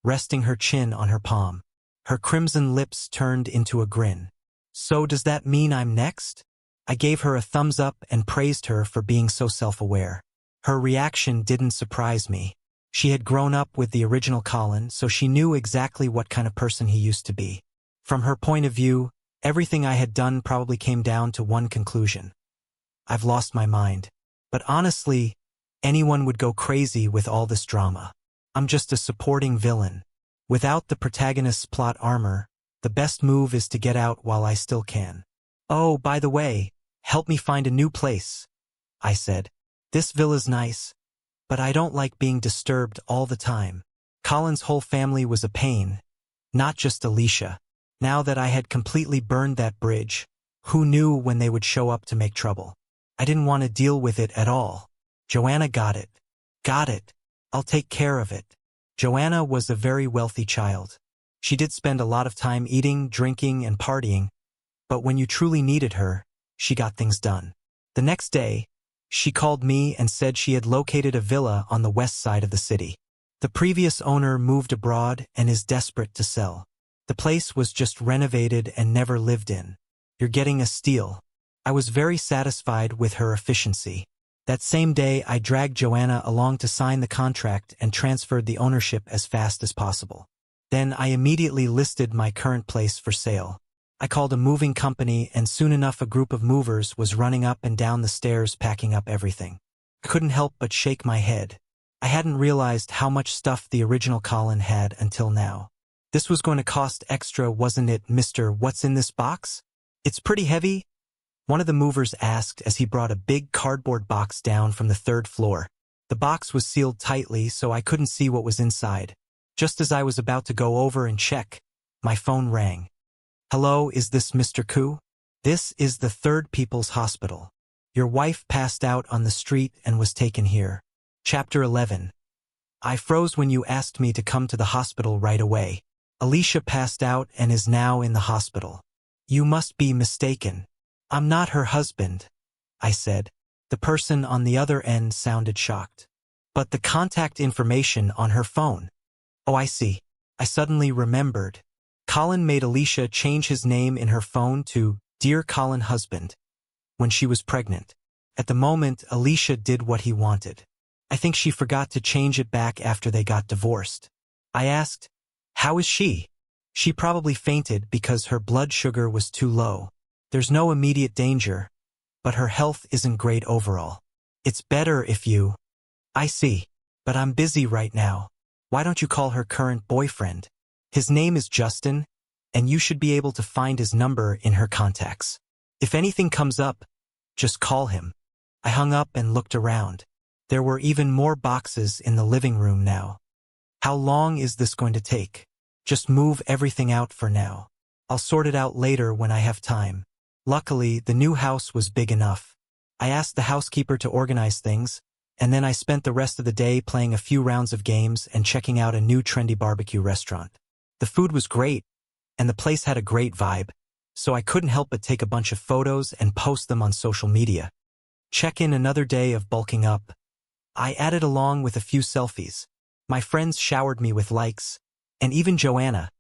resting her chin on her palm. Her crimson lips turned into a grin. So does that mean I'm next? I gave her a thumbs up and praised her for being so self-aware. Her reaction didn't surprise me. She had grown up with the original Colin, so she knew exactly what kind of person he used to be. From her point of view, everything I had done probably came down to one conclusion. I've lost my mind. But honestly, anyone would go crazy with all this drama. I'm just a supporting villain. Without the protagonist's plot armor, the best move is to get out while I still can. Oh, by the way, help me find a new place, I said. This villa's nice, but I don't like being disturbed all the time. Colin's whole family was a pain, not just Alicia. Now that I had completely burned that bridge, who knew when they would show up to make trouble? I didn't want to deal with it at all. Joanna got it. Got it. I'll take care of it. Joanna was a very wealthy child. She did spend a lot of time eating, drinking, and partying, but when you truly needed her, she got things done. The next day, she called me and said she had located a villa on the west side of the city. The previous owner moved abroad and is desperate to sell. The place was just renovated and never lived in. You're getting a steal. I was very satisfied with her efficiency. That same day, I dragged Joanna along to sign the contract and transferred the ownership as fast as possible. Then I immediately listed my current place for sale. I called a moving company, and soon enough a group of movers was running up and down the stairs packing up everything. I couldn't help but shake my head. I hadn't realized how much stuff the original Colin had until now. This was going to cost extra, wasn't it, Mr. What's in this box? It's pretty heavy, one of the movers asked as he brought a big cardboard box down from the third floor. The box was sealed tightly, so I couldn't see what was inside. Just as I was about to go over and check, my phone rang. Hello, is this Mr. Koo? This is the Third People's Hospital. Your wife passed out on the street and was taken here. Chapter 11. I froze when you asked me to come to the hospital right away. Alicia passed out and is now in the hospital. You must be mistaken. I'm not her husband, I said. The person on the other end sounded shocked. But the contact information on her phone. Oh, I see. I suddenly remembered. Colin made Alicia change his name in her phone to Dear Colin Husband when she was pregnant. At the moment, Alicia did what he wanted. I think she forgot to change it back after they got divorced. I asked, how is she? She probably fainted because her blood sugar was too low. There's no immediate danger, but her health isn't great overall. It's better if you... I see, but I'm busy right now. Why don't you call her current boyfriend? His name is Justin, and you should be able to find his number in her contacts. If anything comes up, just call him. I hung up and looked around. There were even more boxes in the living room now. How long is this going to take? Just move everything out for now. I'll sort it out later when I have time. Luckily, the new house was big enough. I asked the housekeeper to organize things, and then I spent the rest of the day playing a few rounds of games and checking out a new trendy barbecue restaurant. The food was great, and the place had a great vibe, so I couldn't help but take a bunch of photos and post them on social media. Check in another day of bulking up. I added along with a few selfies. My friends showered me with likes, and even Joanna,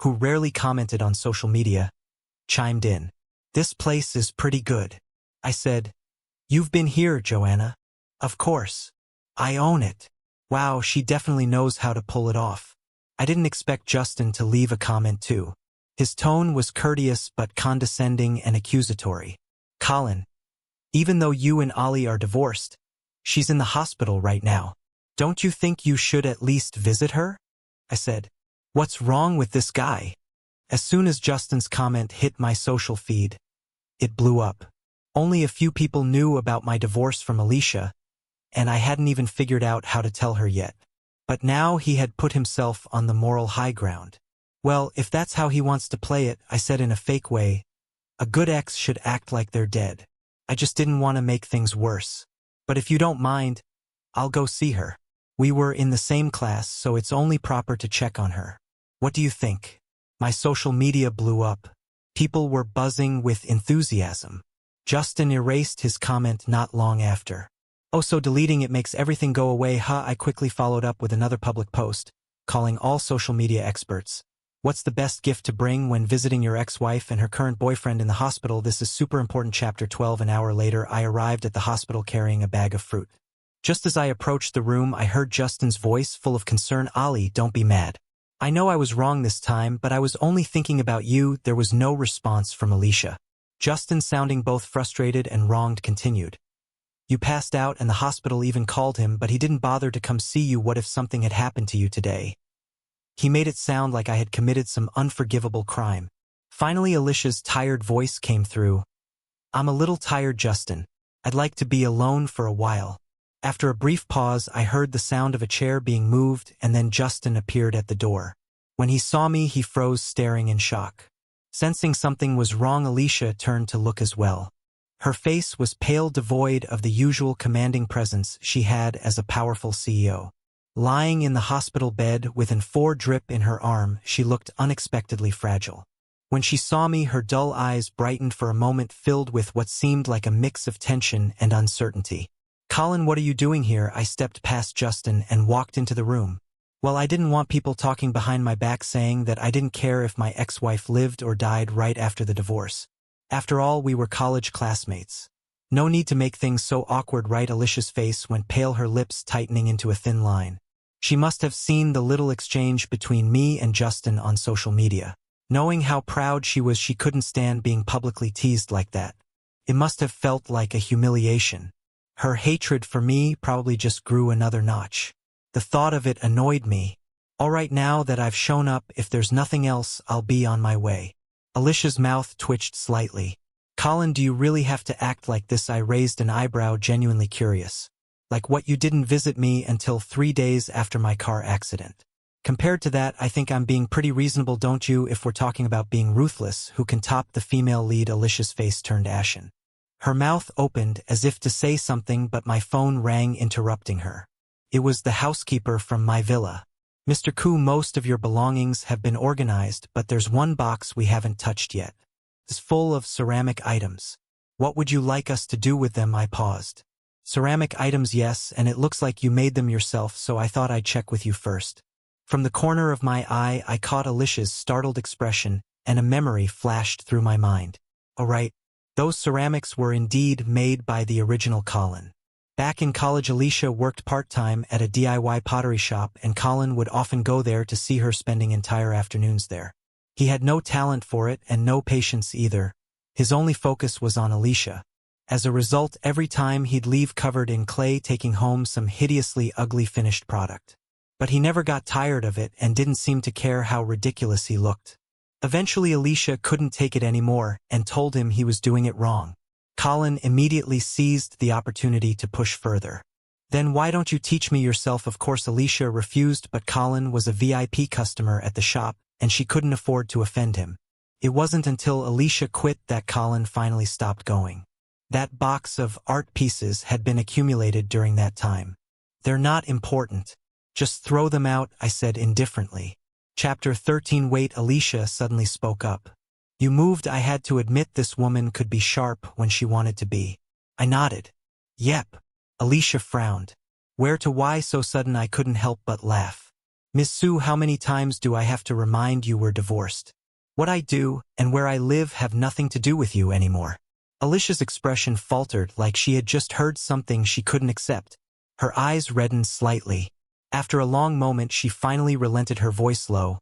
who rarely commented on social media, chimed in. This place is pretty good. I said, you've been here, Joanna. Of course. I own it. Wow, she definitely knows how to pull it off. I didn't expect Justin to leave a comment too. His tone was courteous but condescending and accusatory. Colin, even though you and Ollie are divorced, she's in the hospital right now. Don't you think you should at least visit her? I said. What's wrong with this guy? As soon as Justin's comment hit my social feed, it blew up. Only a few people knew about my divorce from Alicia, and I hadn't even figured out how to tell her yet. But now he had put himself on the moral high ground. Well, if that's how he wants to play it, I said in a fake way, a good ex should act like they're dead. I just didn't want to make things worse. But if you don't mind, I'll go see her. We were in the same class, so it's only proper to check on her. What do you think? My social media blew up. People were buzzing with enthusiasm. Justin erased his comment not long after. Oh, so deleting it makes everything go away, huh? I quickly followed up with another public post, calling all social media experts. What's the best gift to bring when visiting your ex-wife and her current boyfriend in the hospital? This is super important. Chapter 12. An hour later, I arrived at the hospital carrying a bag of fruit. Just as I approached the room, I heard Justin's voice full of concern. Ollie, don't be mad. I know I was wrong this time, but I was only thinking about you. There was no response from Alicia. Justin, sounding both frustrated and wronged, continued. You passed out and the hospital even called him, but he didn't bother to come see you. What if something had happened to you today? He made it sound like I had committed some unforgivable crime. Finally, Alicia's tired voice came through. I'm a little tired, Justin. I'd like to be alone for a while. After a brief pause, I heard the sound of a chair being moved, and then Justin appeared at the door. When he saw me, he froze, staring in shock. Sensing something was wrong, Alicia turned to look as well. Her face was pale, devoid of the usual commanding presence she had as a powerful CEO. Lying in the hospital bed with an 4 drip in her arm, she looked unexpectedly fragile. When she saw me, her dull eyes brightened for a moment, filled with what seemed like a mix of tension and uncertainty. Colin, what are you doing here? I stepped past Justin and walked into the room. Well, I didn't want people talking behind my back saying that I didn't care if my ex-wife lived or died right after the divorce. After all, we were college classmates. No need to make things so awkward, right? Alicia's face went pale, her lips tightening into a thin line. She must have seen the little exchange between me and Justin on social media. Knowing how proud she was, she couldn't stand being publicly teased like that. It must have felt like a humiliation. Her hatred for me probably just grew another notch. The thought of it annoyed me. All right, now that I've shown up, if there's nothing else, I'll be on my way. Alicia's mouth twitched slightly. Colin, do you really have to act like this? I raised an eyebrow, genuinely curious. Like what, you didn't visit me until 3 days after my car accident. Compared to that, I think I'm being pretty reasonable, don't you? If we're talking about being ruthless, who can top the female lead? Alicia's face turned ashen. Her mouth opened as if to say something, but my phone rang, interrupting her. It was the housekeeper from my villa. Mr. Ku, most of your belongings have been organized, but there's one box we haven't touched yet. It's full of ceramic items. What would you like us to do with them? I paused. Ceramic items, yes, and it looks like you made them yourself, so I thought I'd check with you first. From the corner of my eye, I caught Alicia's startled expression, and a memory flashed through my mind. Oh right, those ceramics were indeed made by the original Colin. Back in college, Alicia worked part-time at a DIY pottery shop, and Colin would often go there to see her, spending entire afternoons there. He had no talent for it and no patience either. His only focus was on Alicia. As a result, every time he'd leave covered in clay, taking home some hideously ugly finished product. But he never got tired of it and didn't seem to care how ridiculous he looked. Eventually, Alicia couldn't take it anymore and told him he was doing it wrong. Colin immediately seized the opportunity to push further. Then why don't you teach me yourself? Of course, Alicia refused, but Colin was a VIP customer at the shop, and she couldn't afford to offend him. It wasn't until Alicia quit that Colin finally stopped going. That box of art pieces had been accumulated during that time. They're not important. Just throw them out, I said indifferently. Chapter 13. Wait, Alicia suddenly spoke up. You moved. I had to admit this woman could be sharp when she wanted to be. I nodded. Yep. Alicia frowned. Where to? Why so sudden? I couldn't help but laugh. Miss Sue, how many times do I have to remind you we're divorced? What I do and where I live have nothing to do with you anymore. Alicia's expression faltered, like she had just heard something she couldn't accept. Her eyes reddened slightly. After a long moment, she finally relented, her voice low.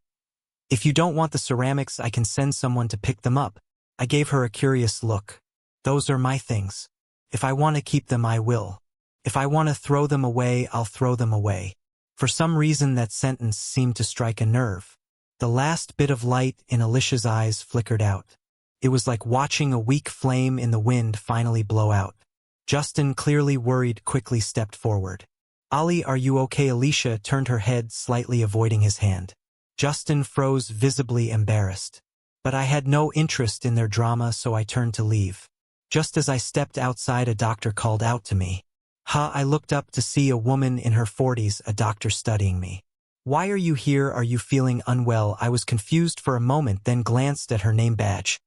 If you don't want the ceramics, I can send someone to pick them up. I gave her a curious look. Those are my things. If I want to keep them, I will. If I want to throw them away, I'll throw them away. For some reason, that sentence seemed to strike a nerve. The last bit of light in Alicia's eyes flickered out. It was like watching a weak flame in the wind finally blow out. Justin, clearly worried, quickly stepped forward. Ollie, are you okay? Alicia turned her head, slightly avoiding his hand. Justin froze, visibly embarrassed. But I had no interest in their drama, so I turned to leave. Just as I stepped outside, a doctor called out to me. I looked up to see a woman in her 40s, a doctor, studying me. Why are you here? Are you feeling unwell? I was confused for a moment, then glanced at her name badge.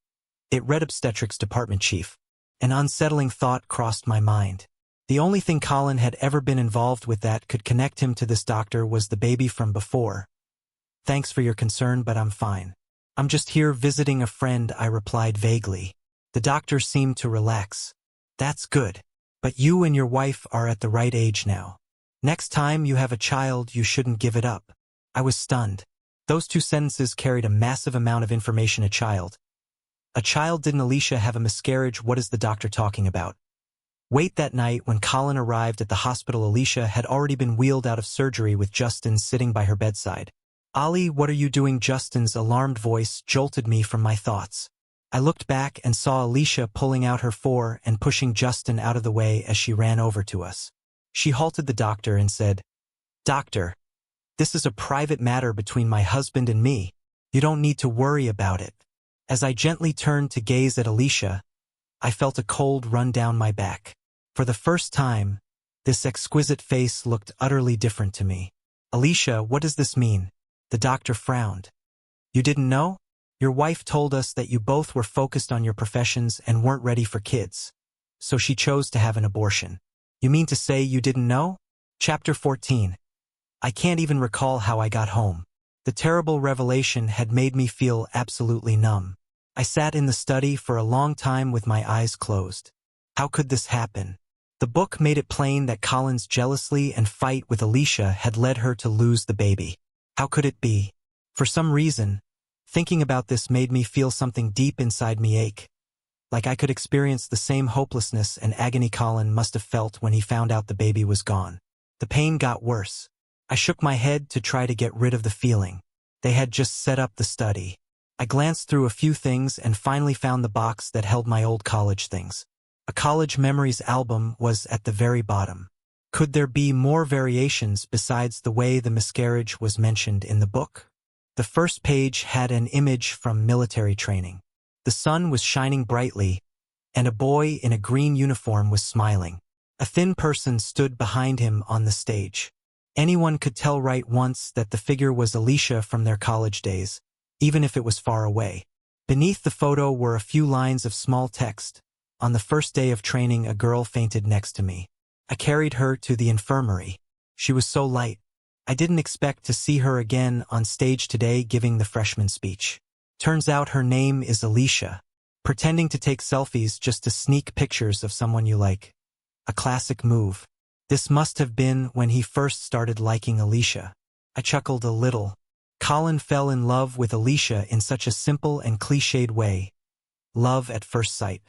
It read Obstetrics Department Chief. An unsettling thought crossed my mind. The only thing Colin had ever been involved with that could connect him to this doctor was the baby from before. Thanks for your concern, but I'm fine. I'm just here visiting a friend, I replied vaguely. The doctor seemed to relax. That's good. But you and your wife are at the right age now. Next time you have a child, you shouldn't give it up. I was stunned. Those two sentences carried a massive amount of information. A child. Didn't Alicia have a miscarriage? What is the doctor talking about? Wait, that night when Colin arrived at the hospital, Alicia had already been wheeled out of surgery with Justin sitting by her bedside. Ollie, what are you doing? Justin's alarmed voice jolted me from my thoughts. I looked back and saw Alicia pulling out her four and pushing Justin out of the way as she ran over to us. She halted the doctor and said, Doctor, this is a private matter between my husband and me. You don't need to worry about it. As I gently turned to gaze at Alicia, I felt a cold run down my back. For the first time, this exquisite face looked utterly different to me. Alicia, what does this mean? The doctor frowned. You didn't know? Your wife told us that you both were focused on your professions and weren't ready for kids. So she chose to have an abortion. You mean to say you didn't know? Chapter 14. I can't even recall how I got home. The terrible revelation had made me feel absolutely numb. I sat in the study for a long time with my eyes closed. How could this happen? The book made it plain that Colin's jealousy and fight with Alicia had led her to lose the baby. How could it be? For some reason, thinking about this made me feel something deep inside me ache. Like I could experience the same hopelessness and agony Colin must have felt when he found out the baby was gone. The pain got worse. I shook my head to try to get rid of the feeling. They had just set up the study. I glanced through a few things and finally found the box that held my old college things. A college memories album was at the very bottom. Could there be more variations besides the way the miscarriage was mentioned in the book? The first page had an image from military training. The sun was shining brightly, and a boy in a green uniform was smiling. A thin person stood behind him on the stage. Anyone could tell right once that the figure was Alicia from their college days, even if it was far away. Beneath the photo were a few lines of small text. On the first day of training, a girl fainted next to me. I carried her to the infirmary. She was so light. I didn't expect to see her again on stage today giving the freshman speech. Turns out her name is Alicia. Pretending to take selfies just to sneak pictures of someone you like. A classic move. This must have been when he first started liking Alicia. I chuckled a little. Colin fell in love with Alicia in such a simple and cliched way. Love at first sight.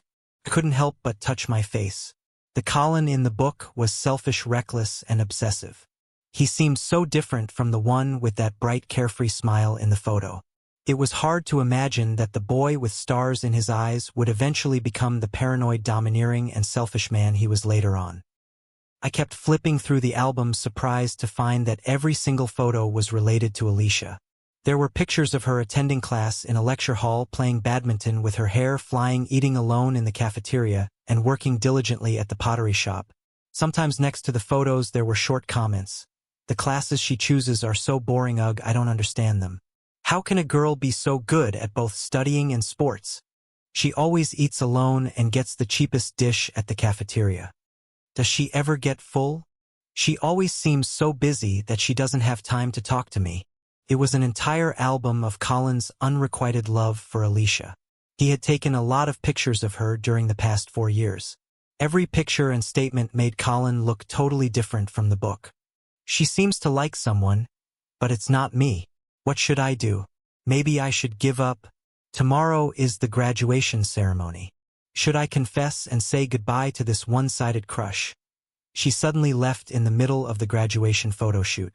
I couldn't help but touch my face. The Colin in the book was selfish, reckless, and obsessive. He seemed so different from the one with that bright, carefree smile in the photo. It was hard to imagine that the boy with stars in his eyes would eventually become the paranoid, domineering, and selfish man he was later on. I kept flipping through the album, surprised to find that every single photo was related to Alicia. There were pictures of her attending class in a lecture hall, playing badminton with her hair flying, eating alone in the cafeteria, and working diligently at the pottery shop. Sometimes next to the photos there were short comments. The classes she chooses are so boring, ugh, I don't understand them. How can a girl be so good at both studying and sports? She always eats alone and gets the cheapest dish at the cafeteria. Does she ever get full? She always seems so busy that she doesn't have time to talk to me. It was an entire album of Colin's unrequited love for Alicia. He had taken a lot of pictures of her during the past 4 years. Every picture and statement made Colin look totally different from the book. She seems to like someone, but it's not me. What should I do? Maybe I should give up. Tomorrow is the graduation ceremony. Should I confess and say goodbye to this one-sided crush? She suddenly left in the middle of the graduation photo shoot.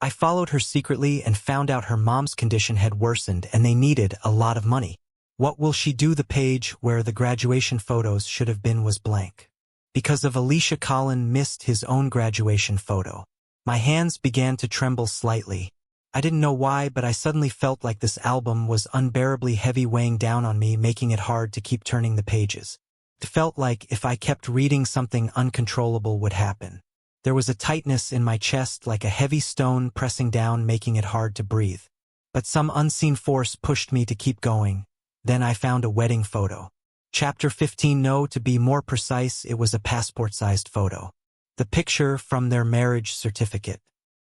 I followed her secretly and found out her mom's condition had worsened and they needed a lot of money. What will she do? The page where the graduation photos should have been was blank. Because of Alicia, Colin missed his own graduation photo. My hands began to tremble slightly. I didn't know why, but I suddenly felt like this album was unbearably heavy, weighing down on me, making it hard to keep turning the pages. It felt like if I kept reading, something uncontrollable would happen. There was a tightness in my chest, like a heavy stone pressing down, making it hard to breathe. But some unseen force pushed me to keep going. Then I found a wedding photo. Chapter 15. No, to be more precise, it was a passport-sized photo. The picture from their marriage certificate.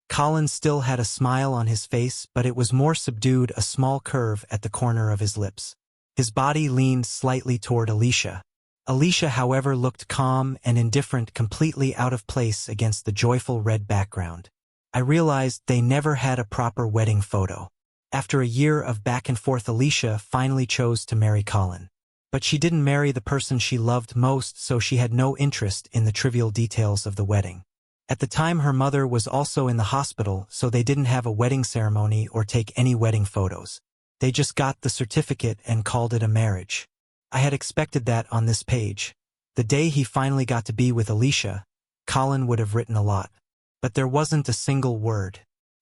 Colin still had a smile on his face, but it was more subdued, a small curve at the corner of his lips. His body leaned slightly toward Alicia. Alicia, however, looked calm and indifferent, completely out of place against the joyful red background. I realized they never had a proper wedding photo. After a year of back and forth, Alicia finally chose to marry Colin. But she didn't marry the person she loved most, so she had no interest in the trivial details of the wedding. At the time, her mother was also in the hospital, so they didn't have a wedding ceremony or take any wedding photos. They just got the certificate and called it a marriage. I had expected that on this page. The day he finally got to be with Alicia, Colin would have written a lot. But there wasn't a single word.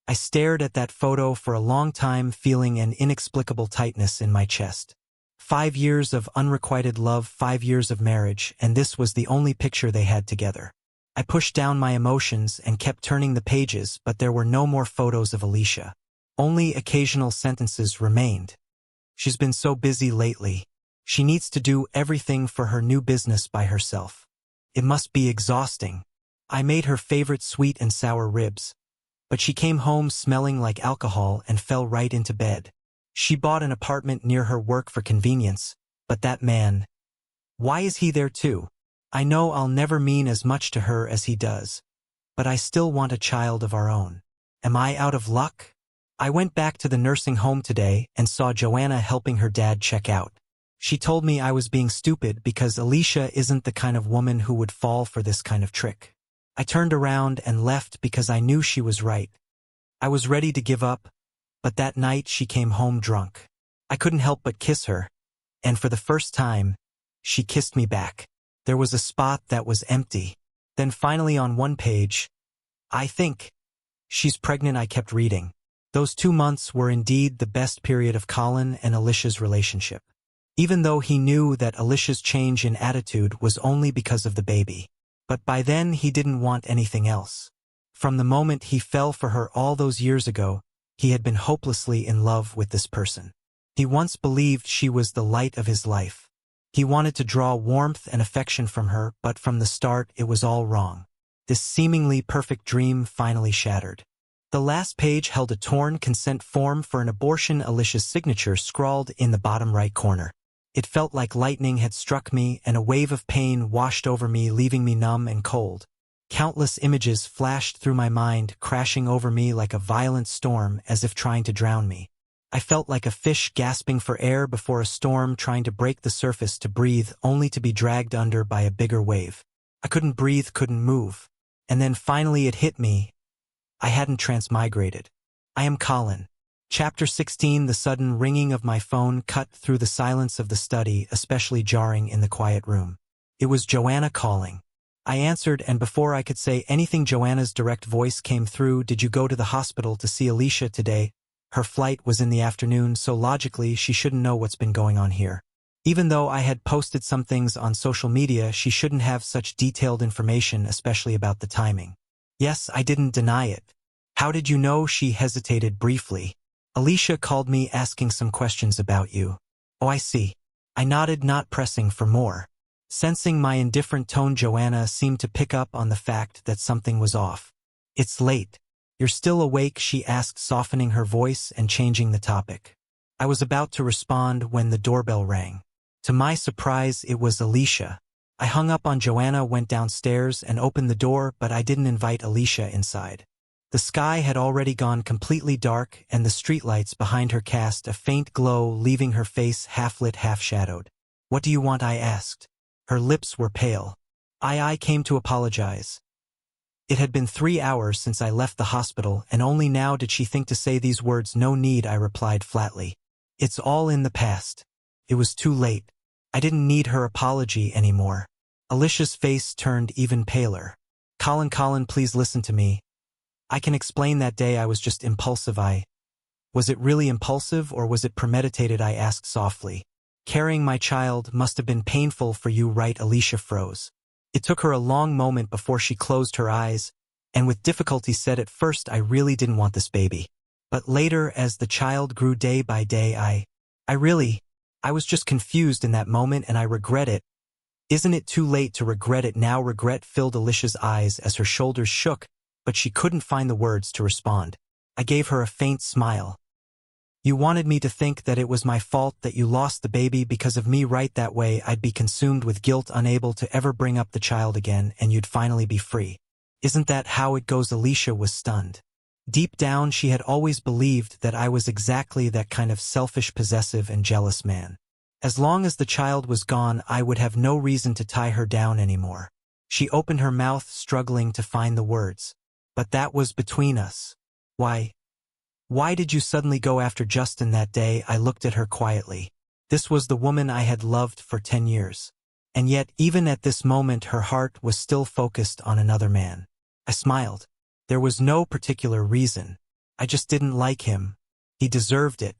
I stared at that photo for a long time, feeling an inexplicable tightness in my chest. 5 years of unrequited love, 5 years of marriage, and this was the only picture they had together. I pushed down my emotions and kept turning the pages, but there were no more photos of Alicia. Only occasional sentences remained. She's been so busy lately. She needs to do everything for her new business by herself. It must be exhausting. I made her favorite sweet and sour ribs, but she came home smelling like alcohol and fell right into bed. She bought an apartment near her work for convenience, but that man, why is he there too? I know I'll never mean as much to her as he does, but I still want a child of our own. Am I out of luck? I went back to the nursing home today and saw Joanna helping her dad check out. She told me I was being stupid because Alicia isn't the kind of woman who would fall for this kind of trick. I turned around and left because I knew she was right. I was ready to give up, but that night she came home drunk. I couldn't help but kiss her, and for the first time, she kissed me back. There was a spot that was empty. Then finally on one page, I think she's pregnant. I kept reading. Those 2 months were indeed the best period of Colin and Alicia's relationship. Even though he knew that Alicia's change in attitude was only because of the baby. But by then he didn't want anything else. From the moment he fell for her all those years ago, he had been hopelessly in love with this person. He once believed she was the light of his life. He wanted to draw warmth and affection from her, but from the start it was all wrong. This seemingly perfect dream finally shattered. The last page held a torn consent form for an abortion, Alicia's signature scrawled in the bottom right corner. It felt like lightning had struck me, and a wave of pain washed over me, leaving me numb and cold. Countless images flashed through my mind, crashing over me like a violent storm, as if trying to drown me. I felt like a fish gasping for air before a storm, trying to break the surface to breathe, only to be dragged under by a bigger wave. I couldn't breathe, couldn't move. And then finally it hit me. I hadn't transmigrated. I am Colin. Chapter 16. The sudden ringing of my phone cut through the silence of the study, especially jarring in the quiet room. It was Joanna calling. I answered, and before I could say anything, Joanna's direct voice came through. Did you go to the hospital to see Alicia today? Her flight was in the afternoon, so logically she shouldn't know what's been going on here. Even though I had posted some things on social media, she shouldn't have such detailed information, especially about the timing. Yes, I didn't deny it. How did you know? She hesitated briefly. Alicia called me asking some questions about you. Oh, I see. I nodded, not pressing for more. Sensing my indifferent tone, Joanna seemed to pick up on the fact that something was off. It's late. You're still awake? She asked, softening her voice and changing the topic. I was about to respond when the doorbell rang. To my surprise, it was Alicia. I hung up on Joanna, went downstairs and opened the door, but I didn't invite Alicia inside. The sky had already gone completely dark, and the streetlights behind her cast a faint glow, leaving her face half-lit, half-shadowed. What do you want? I asked. Her lips were pale. I came to apologize. It had been 3 hours since I left the hospital, and only now did she think to say these words. No need, I replied flatly. It's all in the past. It was too late. I didn't need her apology anymore. Alicia's face turned even paler. Colin, please listen to me. I can explain. That day I was just impulsive. Was it really impulsive, or was it premeditated? I asked softly. Carrying my child must have been painful for you, right? Alicia froze. It took her a long moment before she closed her eyes, and with difficulty said, at first I really didn't want this baby. But later, as the child grew day by day, I was just confused in that moment, and I regret it. Isn't it too late to regret it now? Regret filled Alicia's eyes as her shoulders shook, but she couldn't find the words to respond. I gave her a faint smile. You wanted me to think that it was my fault that you lost the baby because of me, right? That way I'd be consumed with guilt, unable to ever bring up the child again, and you'd finally be free. Isn't that how it goes? Alicia was stunned. Deep down she had always believed that I was exactly that kind of selfish, possessive, and jealous man. As long as the child was gone, I would have no reason to tie her down anymore. She opened her mouth, struggling to find the words. But that was between us. Why did you suddenly go after Justin that day? I looked at her quietly. This was the woman I had loved for 10 years. And yet, even at this moment, her heart was still focused on another man. I smiled. There was no particular reason. I just didn't like him. He deserved it.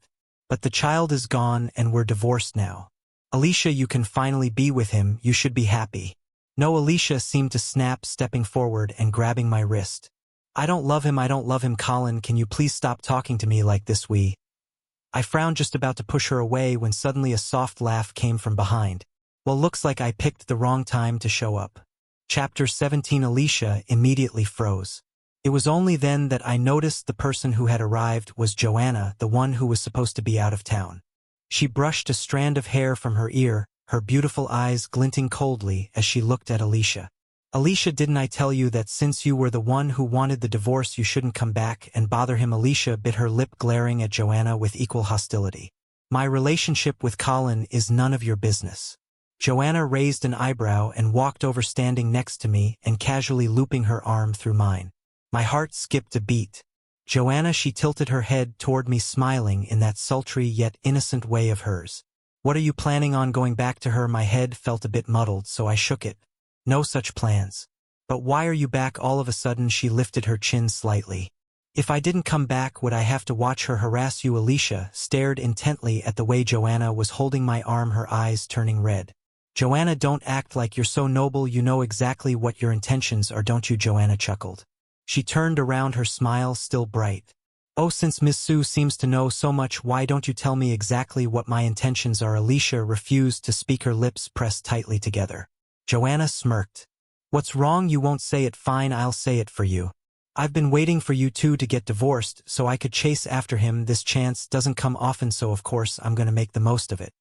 But the child is gone, and we're divorced now. Alicia, you can finally be with him. You should be happy. No, Alicia seemed to snap, stepping forward and grabbing my wrist. I don't love him, Colin, can you please stop talking to me like this? I frowned, just about to push her away when suddenly a soft laugh came from behind. Well, looks like I picked the wrong time to show up. Chapter 17. Alicia immediately froze. It was only then that I noticed the person who had arrived was Joanna, the one who was supposed to be out of town. She brushed a strand of hair from her ear, her beautiful eyes glinting coldly as she looked at Alicia. Alicia, didn't I tell you that since you were the one who wanted the divorce, you shouldn't come back and bother him? Alicia bit her lip, glaring at Joanna with equal hostility. My relationship with Colin is none of your business. Joanna raised an eyebrow and walked over, standing next to me and casually looping her arm through mine. My heart skipped a beat. Joanna, she tilted her head toward me, smiling in that sultry yet innocent way of hers. What are you planning on going back to her? My head felt a bit muddled, so I shook it. No such plans. But why are you back all of a sudden? She lifted her chin slightly. If I didn't come back, would I have to watch her harass you? Alicia stared intently at the way Joanna was holding my arm, her eyes turning red. Joanna, don't act like you're so noble. You know exactly what your intentions are, don't you? Joanna chuckled. She turned around, her smile still bright. "Oh, since Miss Sue seems to know so much, why don't you tell me exactly what my intentions are?" Alicia refused to speak, her lips pressed tightly together. Joanna smirked. "What's wrong? You won't say it? Fine, I'll say it for you. I've been waiting for you two to get divorced so I could chase after him. This chance doesn't come often, so of course I'm gonna make the most of it."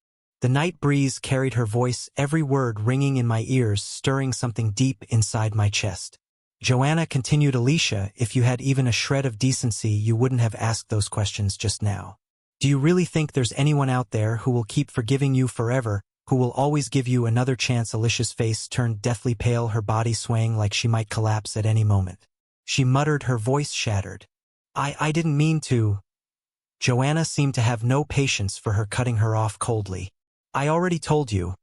The night breeze carried her voice, every word ringing in my ears, stirring something deep inside my chest. "Joanna," continued Alicia, "if you had even a shred of decency, you wouldn't have asked those questions just now. Do you really think there's anyone out there who will keep forgiving you forever, who will always give you another chance?" Alicia's face turned deathly pale, her body swaying like she might collapse at any moment. She muttered, her voice shattered. I didn't mean to." Joanna seemed to have no patience for her, cutting her off coldly. "I already told you.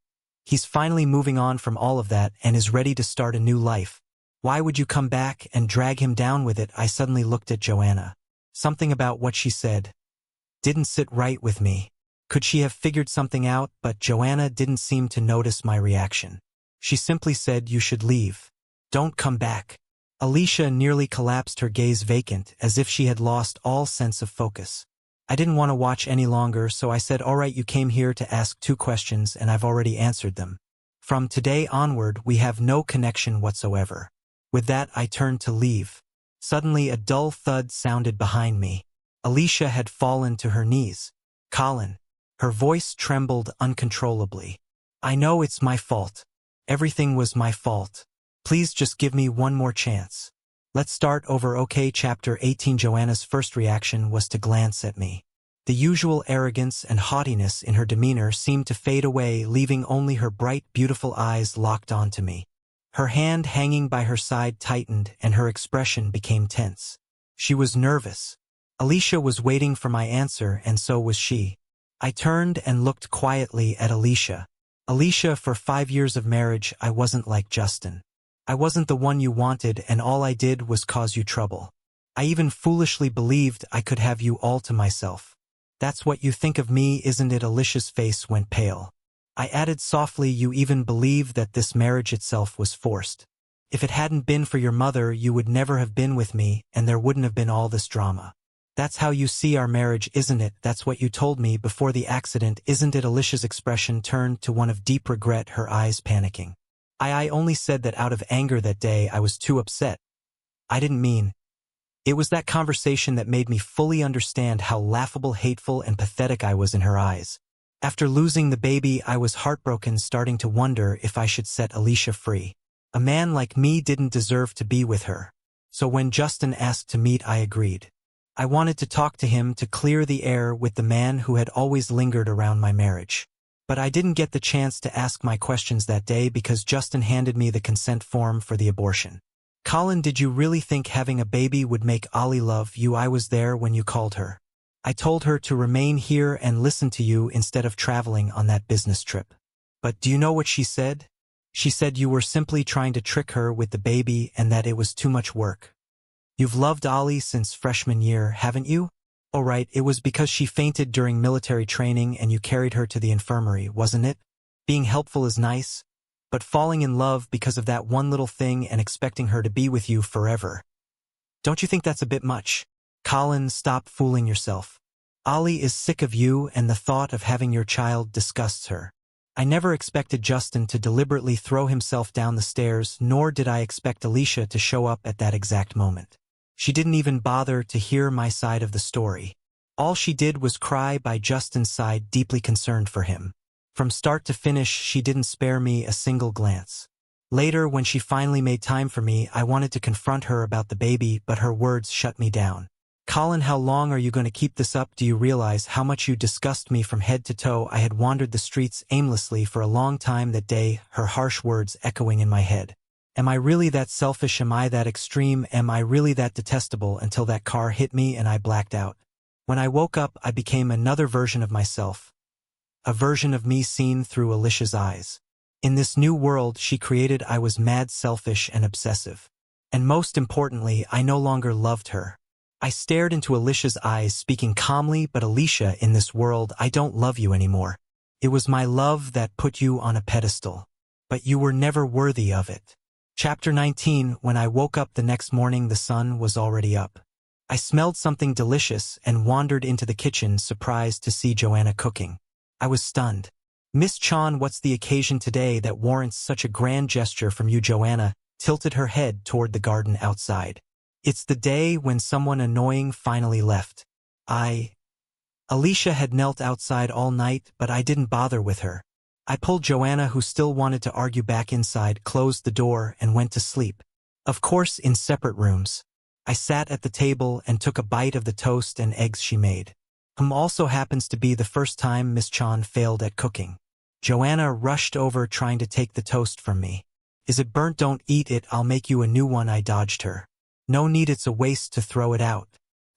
He's finally moving on from all of that and is ready to start a new life. Why would you come back and drag him down with it?" I suddenly looked at Joanna. Something about what she said didn't sit right with me. Could she have figured something out? But Joanna didn't seem to notice my reaction. She simply said, "You should leave. Don't come back." Alicia nearly collapsed, her gaze vacant, as if she had lost all sense of focus. I didn't want to watch any longer, so I said, "All right, you came here to ask 2 questions and I've already answered them. From today onward, we have no connection whatsoever." With that, I turned to leave. Suddenly, a dull thud sounded behind me. Alicia had fallen to her knees. "Colin." Her voice trembled uncontrollably. "I know it's my fault. Everything was my fault. Please just give me one more chance. Let's start over, okay?" Chapter 18. Joanna's first reaction was to glance at me. The usual arrogance and haughtiness in her demeanor seemed to fade away, leaving only her bright, beautiful eyes locked onto me. Her hand hanging by her side tightened and her expression became tense. She was nervous. Alicia was waiting for my answer, and so was she. I turned and looked quietly at Alicia. "Alicia, for 5 years of marriage, I wasn't like Justin. I wasn't the one you wanted, and all I did was cause you trouble. I even foolishly believed I could have you all to myself. That's what you think of me, isn't it?" Alicia's face went pale. I added softly, "You even believe that this marriage itself was forced. If it hadn't been for your mother, you would never have been with me, and there wouldn't have been all this drama. That's how you see our marriage, isn't it? That's what you told me before the accident, isn't it?" Alicia's expression turned to one of deep regret, her eyes panicking. I only said that out of anger that day. I was too upset. I didn't mean." It was that conversation that made me fully understand how laughable, hateful, and pathetic I was in her eyes. After losing the baby, I was heartbroken, starting to wonder if I should set Alicia free. A man like me didn't deserve to be with her. So when Justin asked to meet, I agreed. I wanted to talk to him, to clear the air with the man who had always lingered around my marriage. But I didn't get the chance to ask my questions that day because Justin handed me the consent form for the abortion. "Colin, did you really think having a baby would make Ollie love you?" "I was there when you called her. I told her to remain here and listen to you instead of traveling on that business trip. But do you know what she said? She said you were simply trying to trick her with the baby and that it was too much work. You've loved Ollie since freshman year, haven't you?" "Oh right, it was because she fainted during military training and you carried her to the infirmary, wasn't it? Being helpful is nice, but falling in love because of that one little thing and expecting her to be with you forever. Don't you think that's a bit much?" "Colin, stop fooling yourself. Ollie is sick of you and the thought of having your child disgusts her. I never expected Justin to deliberately throw himself down the stairs, nor did I expect Alicia to show up at that exact moment. She didn't even bother to hear my side of the story. All she did was cry by Justin's side, deeply concerned for him. From start to finish, she didn't spare me a single glance. Later, when she finally made time for me, I wanted to confront her about the baby, but her words shut me down. "Colin, how long are you going to keep this up? Do you realize how much you disgust me from head to toe?" I had wandered the streets aimlessly for a long time that day, her harsh words echoing in my head. Am I really that selfish? Am I that extreme? Am I really that detestable? Until that car hit me and I blacked out. When I woke up, I became another version of myself. A version of me seen through Alicia's eyes. In this new world she created, I was mad, selfish, and obsessive. And most importantly, I no longer loved her. I stared into Alicia's eyes, speaking calmly, "But Alicia, in this world, I don't love you anymore. It was my love that put you on a pedestal. But you were never worthy of it. Chapter 19. When I woke up the next morning, the sun was already up. I smelled something delicious and wandered into the kitchen, surprised to see Joanna cooking. I was stunned. "Miss Chan, what's the occasion today that warrants such a grand gesture from you?" Joanna tilted her head toward the garden outside. "It's the day when someone annoying finally left. Alicia had knelt outside all night, but I didn't bother with her. I pulled Joanna, who still wanted to argue, back inside, closed the door, and went to sleep. Of course, in separate rooms. I sat at the table and took a bite of the toast and eggs she made. Also happens to be the first time Miss Chan failed at cooking." Joanna rushed over, trying to take the toast from me. "Is it burnt? Don't eat it, I'll make you a new one." I dodged her. "No need, it's a waste to throw it out.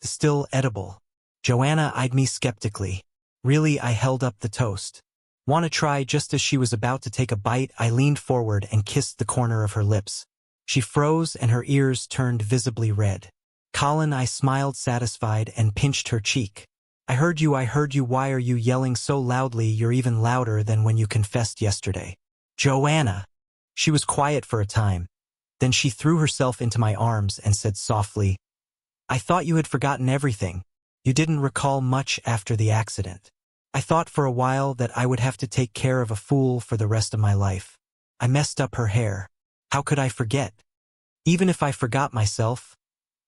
Still edible." Joanna eyed me skeptically. "Really?" I held up the toast. "Want to try?" Just as she was about to take a bite, I leaned forward and kissed the corner of her lips. She froze and her ears turned visibly red. "Colin," I smiled, satisfied, and pinched her cheek. I heard you. Why are you yelling so loudly? You're even louder than when you confessed yesterday." "Joanna." She was quiet for a time. Then she threw herself into my arms and said softly, "I thought you had forgotten everything. You didn't recall much after the accident. I thought for a while that I would have to take care of a fool for the rest of my life. I messed up her hair. How could I forget? Even if I forgot myself,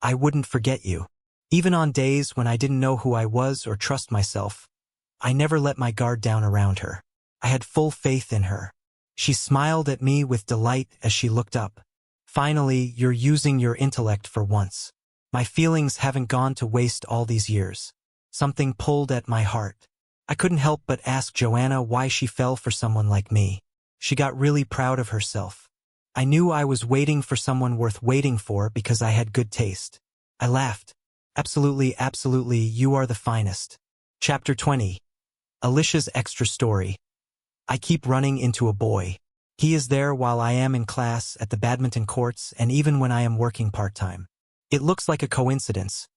I wouldn't forget you. Even on days when I didn't know who I was or trust myself, I never let my guard down around her. I had full faith in her." She smiled at me with delight as she looked up. "Finally, you're using your intellect for once. My feelings haven't gone to waste all these years." Something pulled at my heart. I couldn't help but ask Joanna why she fell for someone like me. She got really proud of herself. I knew I was waiting for someone worth waiting for because I had good taste. I laughed. "Absolutely, absolutely, you are the finest." Chapter 20. Alicia's extra story. I keep running into a boy. He is there while I am in class, at the badminton courts, and even when I am working part-time. It looks like a coincidence,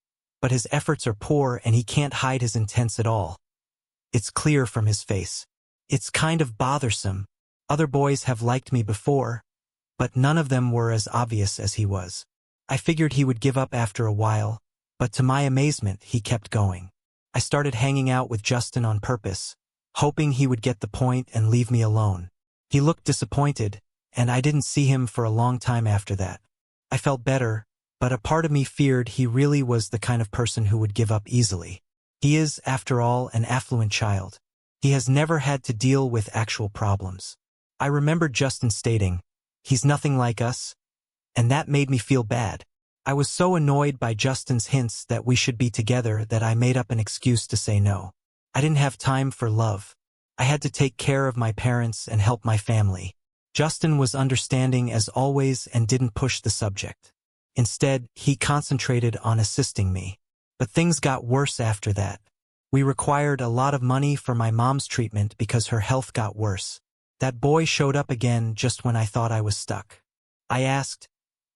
but his efforts are poor and he can't hide his intents at all. It's clear from his face. It's kind of bothersome. Other boys have liked me before, but none of them were as obvious as he was. I figured he would give up after a while, but to my amazement, he kept going. I started hanging out with Justin on purpose, hoping he would get the point and leave me alone. He looked disappointed, and I didn't see him for a long time after that. I felt better, but a part of me feared he really was the kind of person who would give up easily. He is, after all, an affluent child. He has never had to deal with actual problems. I remembered Justin stating, "He's nothing like us," and that made me feel bad. I was so annoyed by Justin's hints that we should be together that I made up an excuse to say no. I didn't have time for love. I had to take care of my parents and help my family. Justin was understanding as always and didn't push the subject. Instead, he concentrated on assisting me. But things got worse after that. We required a lot of money for my mom's treatment because her health got worse. That boy showed up again just when I thought I was stuck. I asked,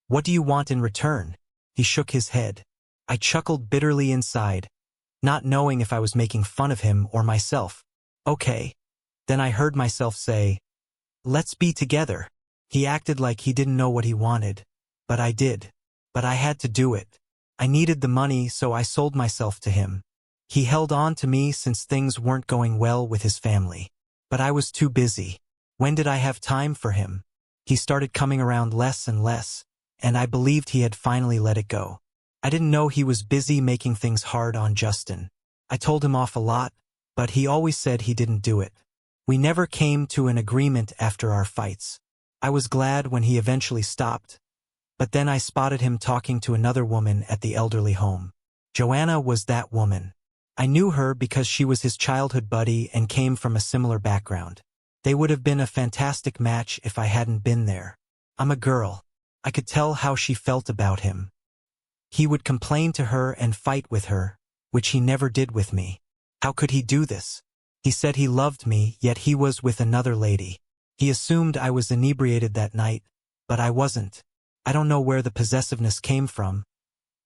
"What do you want in return?" He shook his head. I chuckled bitterly inside, not knowing if I was making fun of him or myself. "Okay." Then I heard myself say, "Let's be together." He acted like he didn't know what he wanted, but I did. But I had to do it. I needed the money, so I sold myself to him. He held on to me since things weren't going well with his family. But I was too busy. When did I have time for him? He started coming around less and less, and I believed he had finally let it go. I didn't know he was busy making things hard on Justin. I told him off a lot, but he always said he didn't do it. We never came to an agreement after our fights. I was glad when he eventually stopped, but then I spotted him talking to another woman at the elderly home. Joanna was that woman. I knew her because she was his childhood buddy and came from a similar background. They would have been a fantastic match if I hadn't been there. I'm a girl. I could tell how she felt about him. He would complain to her and fight with her, which he never did with me. How could he do this? He said he loved me, yet he was with another lady. He assumed I was inebriated that night, but I wasn't. I don't know where the possessiveness came from,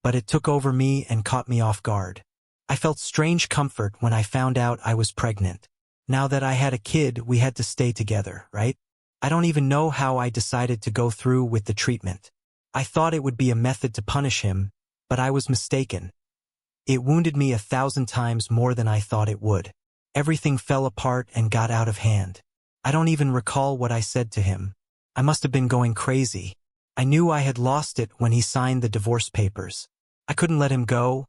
but it took over me and caught me off guard. I felt strange comfort when I found out I was pregnant. Now that I had a kid, we had to stay together, right? I don't even know how I decided to go through with the treatment. I thought it would be a method to punish him, but I was mistaken. It wounded me 1,000 times more than I thought it would. Everything fell apart and got out of hand. I don't even recall what I said to him. I must have been going crazy. I knew I had lost it when he signed the divorce papers. I couldn't let him go,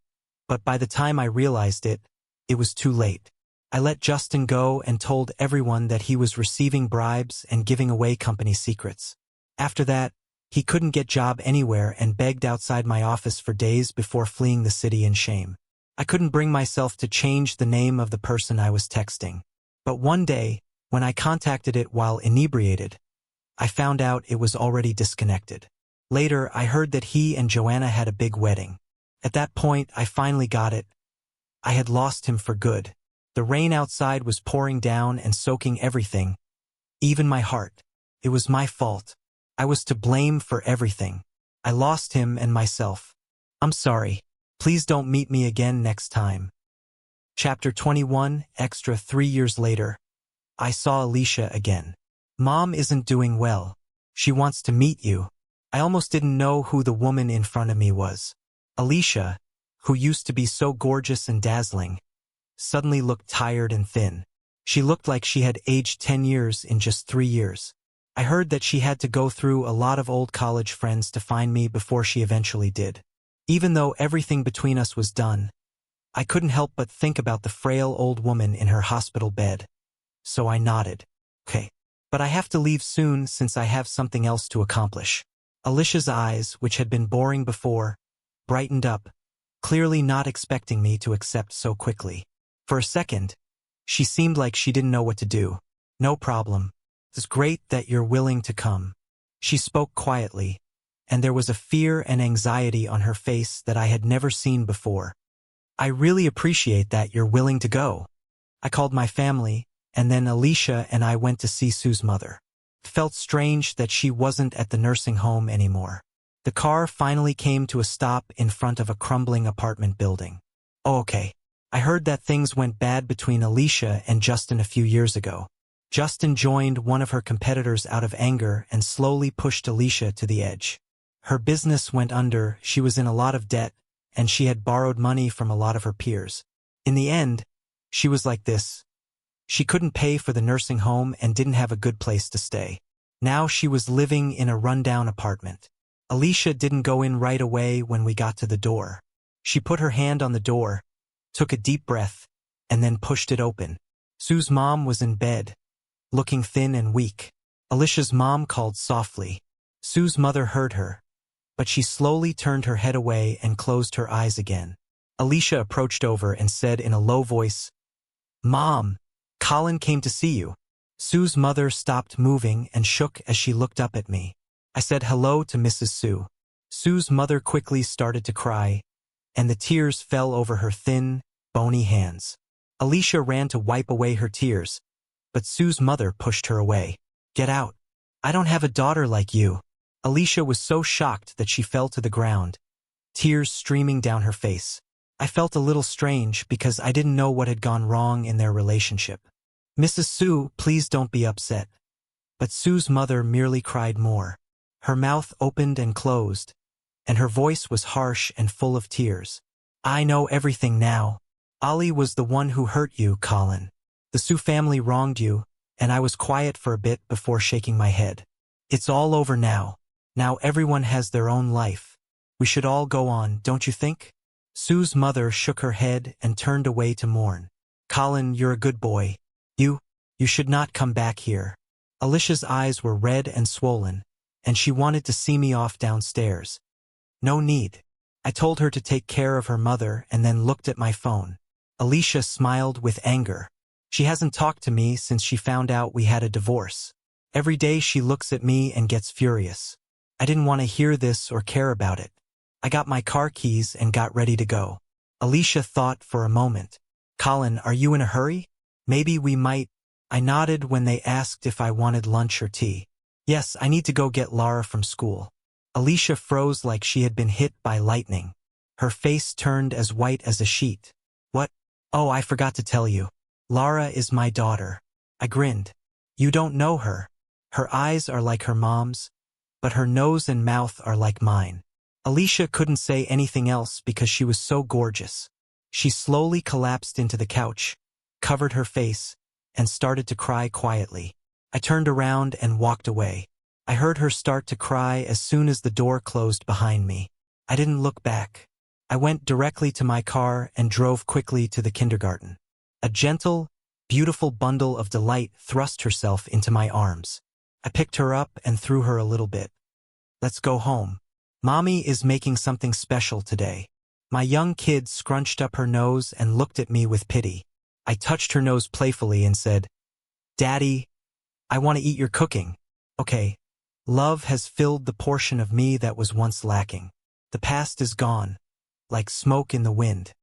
but by the time I realized it, it was too late. I let Justin go and told everyone that he was receiving bribes and giving away company secrets. After that, he couldn't get job anywhere and begged outside my office for days before fleeing the city in shame. I couldn't bring myself to change the name of the person I was texting. But one day, when I contacted it while inebriated, I found out it was already disconnected. Later, I heard that he and Joanna had a big wedding. At that point, I finally got it. I had lost him for good. The rain outside was pouring down and soaking everything, even my heart. It was my fault. I was to blame for everything. I lost him and myself. I'm sorry. Please don't meet me again next time. Chapter 21, Extra 3 years later. I saw Alicia again. Mom isn't doing well. She wants to meet you. I almost didn't know who the woman in front of me was. Alicia, who used to be so gorgeous and dazzling, suddenly looked tired and thin. She looked like she had aged 10 years in just 3 years. I heard that she had to go through a lot of old college friends to find me before she eventually did. Even though everything between us was done, I couldn't help but think about the frail old woman in her hospital bed. So I nodded. Okay. But I have to leave soon since I have something else to accomplish. Alicia's eyes, which had been boring before, brightened up, clearly not expecting me to accept so quickly. For a second, she seemed like she didn't know what to do. No problem. It's great that you're willing to come. She spoke quietly, and there was a fear and anxiety on her face that I had never seen before. I really appreciate that you're willing to go. I called my family, and then Alicia and I went to see Sue's mother. It felt strange that she wasn't at the nursing home anymore. The car finally came to a stop in front of a crumbling apartment building. Oh, okay. I heard that things went bad between Alicia and Justin a few years ago. Justin joined one of her competitors out of anger and slowly pushed Alicia to the edge. Her business went under, she was in a lot of debt, and she had borrowed money from a lot of her peers. In the end, she was like this. She couldn't pay for the nursing home and didn't have a good place to stay. Now she was living in a rundown apartment. Alicia didn't go in right away when we got to the door. She put her hand on the door, took a deep breath, and then pushed it open. Sue's mom was in bed, looking thin and weak. Alicia's mom called softly. Sue's mother heard her, but she slowly turned her head away and closed her eyes again. Alicia approached over and said in a low voice, "Mom, Colin came to see you." Sue's mother stopped moving and shook as she looked up at me. I said hello to Mrs. Sue. Sue's mother quickly started to cry, and the tears fell over her thin, bony hands. Alicia ran to wipe away her tears, but Sue's mother pushed her away. "Get out. I don't have a daughter like you." Alicia was so shocked that she fell to the ground, tears streaming down her face. I felt a little strange because I didn't know what had gone wrong in their relationship. "Mrs. Sue, please don't be upset." But Sue's mother merely cried more. Her mouth opened and closed, and her voice was harsh and full of tears. "I know everything now. Ollie was the one who hurt you, Colin. The Sue family wronged you, and I was quiet for a bit before shaking my head. It's all over now. Now everyone has their own life. We should all go on, don't you think?" Sue's mother shook her head and turned away to mourn. "Colin, you're a good boy. You should not come back here." Alicia's eyes were red and swollen, and she wanted to see me off downstairs. No need. I told her to take care of her mother and then looked at my phone. Alicia smiled with anger. She hasn't talked to me since she found out we had a divorce. Every day she looks at me and gets furious. I didn't want to hear this or care about it. I got my car keys and got ready to go. Alicia thought for a moment. "Colin, are you in a hurry? Maybe we might—" I nodded when they asked if I wanted lunch or tea. "Yes, I need to go get Lara from school." Alicia froze like she had been hit by lightning. Her face turned as white as a sheet. "What? Oh, I forgot to tell you. Lara is my daughter." I grinned. "You don't know her. Her eyes are like her mom's, but her nose and mouth are like mine. Alicia couldn't say anything else because she was so gorgeous. She slowly collapsed into the couch, covered her face, and started to cry quietly. I turned around and walked away. I heard her start to cry as soon as the door closed behind me. I didn't look back. I went directly to my car and drove quickly to the kindergarten. A gentle, beautiful bundle of delight thrust herself into my arms. I picked her up and threw her a little bit. Let's go home. Mommy is making something special today. My young kid scrunched up her nose and looked at me with pity. I touched her nose playfully and said, Daddy, I want to eat your cooking. Okay. Love has filled the portion of me that was once lacking. The past is gone, like smoke in the wind.